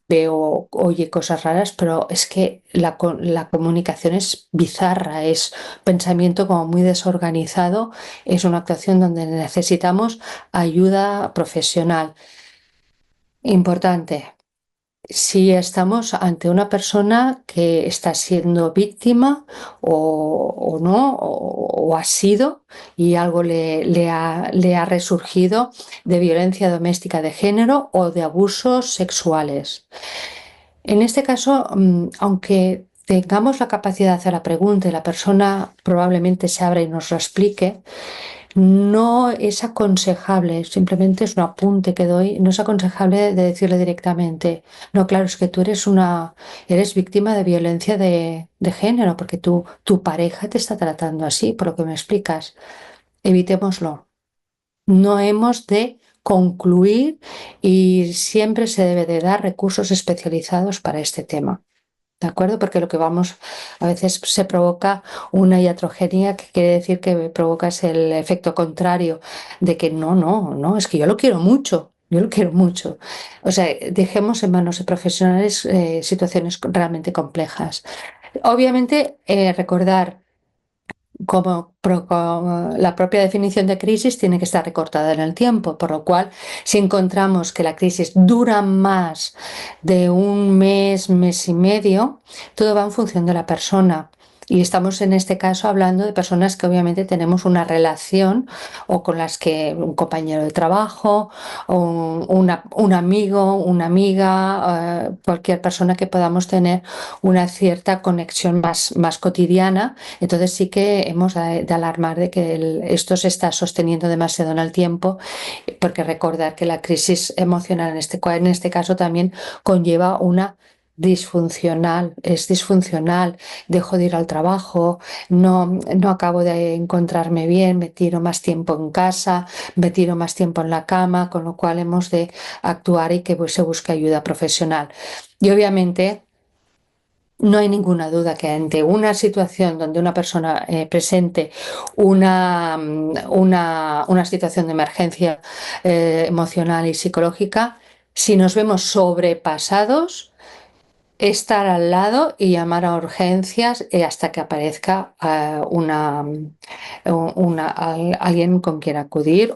veo, oye cosas raras, pero es que la comunicación es bizarra, es pensamiento como muy desorganizado, es una actuación donde necesitamos ayuda profesional. Importante. Si estamos ante una persona que está siendo víctima o no, o ha sido y algo le ha resurgido de violencia doméstica de género o de abusos sexuales. En este caso, aunque tengamos la capacidad de hacer la pregunta y la persona probablemente se abra y nos lo explique, no es aconsejable, simplemente es un apunte que doy, no es aconsejable de decirle directamente, no, claro, es que tú eres víctima de violencia de género, porque tu pareja te está tratando así, por lo que me explicas. Evitémoslo. No hemos de concluir y siempre se debe de dar recursos especializados para este tema. ¿De acuerdo? Porque lo que vamos, a veces se provoca una iatrogenia, que quiere decir que provocas el efecto contrario, de que no, es que yo lo quiero mucho, yo lo quiero mucho. O sea, dejemos en manos de profesionales situaciones realmente complejas. Obviamente, recordar como la propia definición de crisis tiene que estar recortada en el tiempo, por lo cual si encontramos que la crisis dura más de un mes, mes y medio, todo va en función de la persona. Y estamos en este caso hablando de personas que obviamente tenemos una relación o con las que un compañero de trabajo o un amigo, una amiga, cualquier persona que podamos tener una cierta conexión más cotidiana. Entonces sí que hemos de alarmar de que esto se está sosteniendo demasiado en el tiempo, porque recordar que la crisis emocional en este caso también conlleva una es disfuncional, dejo de ir al trabajo, no acabo de encontrarme bien, me tiro más tiempo en casa, me tiro más tiempo en la cama, con lo cual hemos de actuar y que se busque ayuda profesional. Y obviamente no hay ninguna duda que ante una situación donde una persona presente una situación de emergencia emocional y psicológica, si nos vemos sobrepasados, estar al lado y llamar a urgencias hasta que aparezca alguien con quien acudir,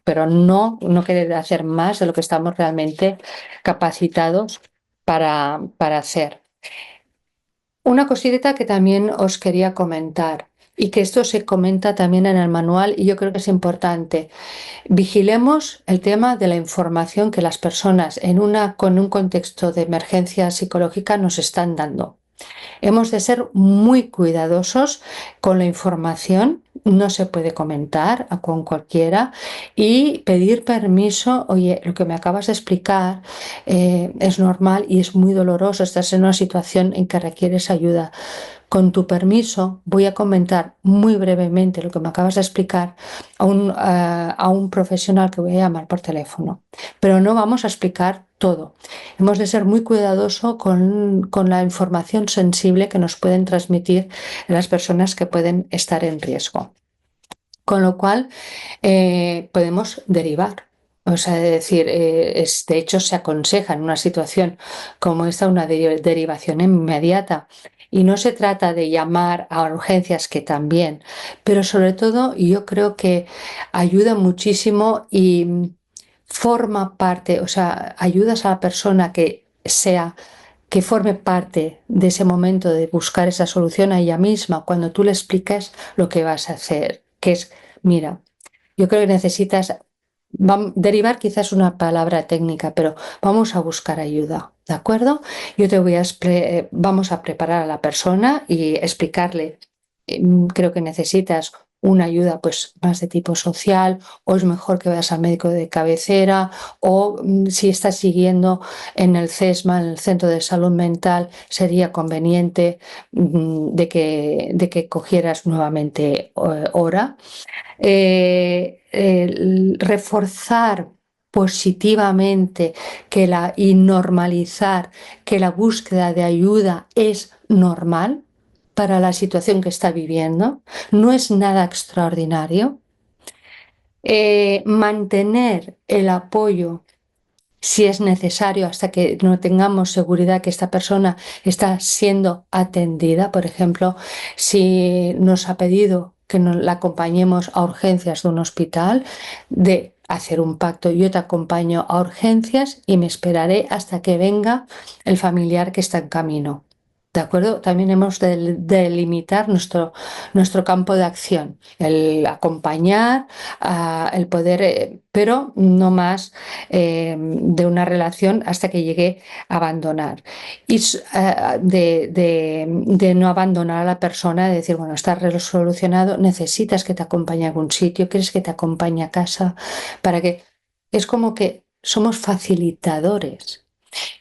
pero no querer hacer más de lo que estamos realmente capacitados para hacer. Una cosita que también os quería comentar y que esto se comenta también en el manual y yo creo que es importante. Vigilemos el tema de la información que las personas con un contexto de emergencia psicológica nos están dando. Hemos de ser muy cuidadosos con la información, no se puede comentar con cualquiera y pedir permiso. Oye, lo que me acabas de explicar es normal y es muy doloroso, estás en una situación en que requieres ayuda. Con tu permiso, voy a comentar muy brevemente lo que me acabas de explicar a un profesional que voy a llamar por teléfono, pero no vamos a explicar todo. Hemos de ser muy cuidadosos con la información sensible que nos pueden transmitir las personas que pueden estar en riesgo. Con lo cual, podemos derivar. O sea, es decir, de hecho se aconseja en una situación como esta una derivación inmediata. Y no se trata de llamar a urgencias, que también, pero sobre todo yo creo que ayuda muchísimo y forma parte, o sea, ayudas a la persona que forme parte de ese momento de buscar esa solución a ella misma cuando tú le explicas lo que vas a hacer, que es, mira, yo creo que necesitas, derivar quizás una palabra técnica, pero vamos a buscar ayuda, ¿de acuerdo? Yo te voy a, vamos a preparar a la persona y explicarle, creo que necesitas una ayuda pues más de tipo social, o es mejor que vayas al médico de cabecera, o si estás siguiendo en el CESMA, en el Centro de Salud Mental, sería conveniente de que cogieras nuevamente hora. Reforzar positivamente y normalizar que la búsqueda de ayuda es normal para la situación que está viviendo, no es nada extraordinario. Mantener el apoyo si es necesario hasta que no tengamos seguridad que esta persona está siendo atendida. Por ejemplo, si nos ha pedido que la acompañemos a urgencias de un hospital, de hacer un pacto: yo te acompaño a urgencias y me esperaré hasta que venga el familiar que está en camino. ¿De acuerdo? También hemos de delimitar nuestro campo de acción, el acompañar, el poder, pero no más de una relación hasta que llegue a abandonar. Y de no abandonar a la persona, de decir, bueno, está resolucionado, necesitas que te acompañe a algún sitio, quieres que te acompañe a casa, para que es como que somos facilitadores.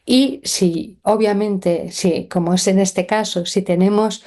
Y si, obviamente, si, como es en este caso, si tenemos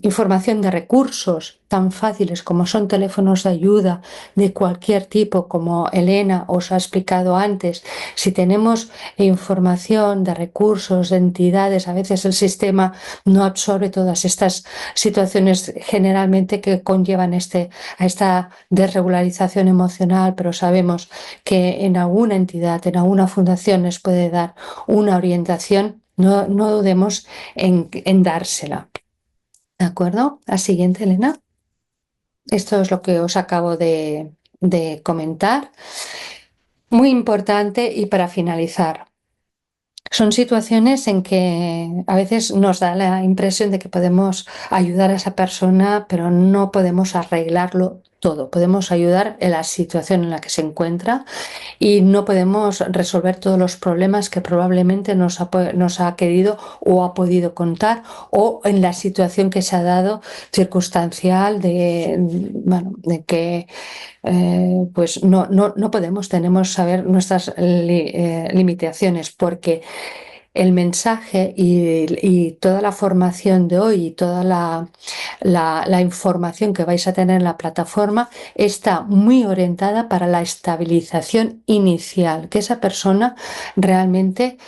información de recursos tan fáciles como son teléfonos de ayuda de cualquier tipo, como Elena os ha explicado antes, si tenemos información de recursos, de entidades, a veces el sistema no absorbe todas estas situaciones generalmente que conllevan a esta desregularización emocional, pero sabemos que en alguna entidad, en alguna fundación les puede dar una orientación. No dudemos en dársela. ¿De acuerdo? La siguiente, Elena. Esto es lo que os acabo de comentar. Muy importante, y para finalizar, son situaciones en que a veces nos da la impresión de que podemos ayudar a esa persona, pero no podemos arreglarlo todo. Podemos ayudar en la situación en la que se encuentra, y no podemos resolver todos los problemas que probablemente nos ha querido o ha podido contar, o en la situación que se ha dado circunstancial bueno, de que pues no podemos, tenemos que saber nuestras limitaciones, porque el mensaje y toda la formación de hoy y toda la información que vais a tener en la plataforma está muy orientada para la estabilización inicial, que esa persona realmente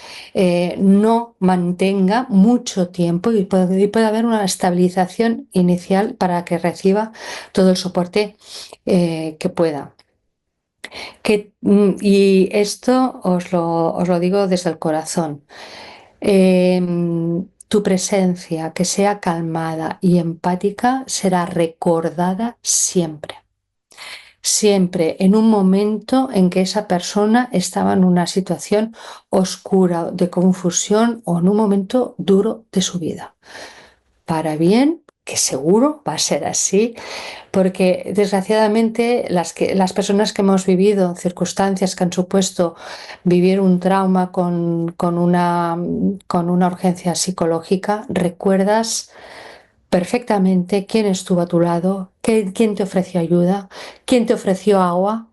no mantenga mucho tiempo, y puede haber una estabilización inicial para que reciba todo el soporte que pueda. Y esto os lo digo desde el corazón. Tu presencia, que sea calmada y empática, será recordada siempre. Siempre en un momento en que esa persona estaba en una situación oscura, de confusión, o en un momento duro de su vida. Para bien, que seguro va a ser así, porque desgraciadamente las personas que hemos vivido circunstancias que han supuesto vivir un trauma con una urgencia psicológica, recuerdas perfectamente quién estuvo a tu lado, quién te ofreció ayuda, quién te ofreció agua.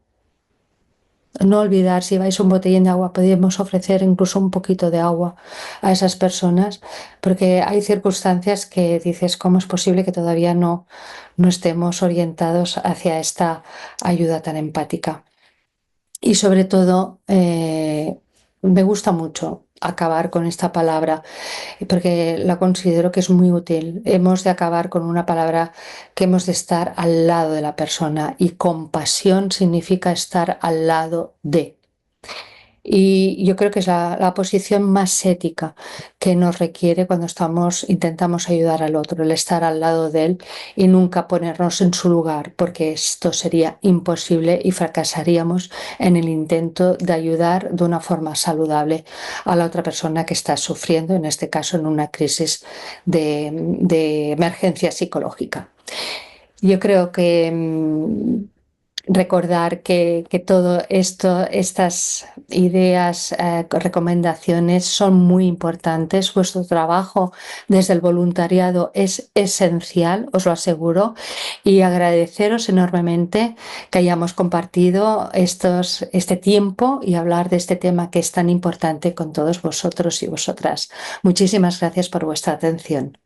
No olvidar, si vais a un botellín de agua, podemos ofrecer incluso un poquito de agua a esas personas, porque hay circunstancias que dices, ¿cómo es posible que todavía no estemos orientados hacia esta ayuda tan empática? Y sobre todo, me gusta mucho acabar con esta palabra, porque la considero que es muy útil. Hemos de acabar con una palabra que hemos de estar al lado de la persona, y compasión significa estar al lado de. Y yo creo que es la posición más ética que nos requiere cuando intentamos ayudar al otro, el estar al lado de él y nunca ponernos en su lugar, porque esto sería imposible y fracasaríamos en el intento de ayudar de una forma saludable a la otra persona que está sufriendo, en este caso en una crisis de emergencia psicológica. Yo creo que recordar que todo esto, estas ideas, recomendaciones son muy importantes. Vuestro trabajo desde el voluntariado es esencial, os lo aseguro, y agradeceros enormemente que hayamos compartido este tiempo y hablar de este tema que es tan importante con todos vosotros y vosotras. Muchísimas gracias por vuestra atención.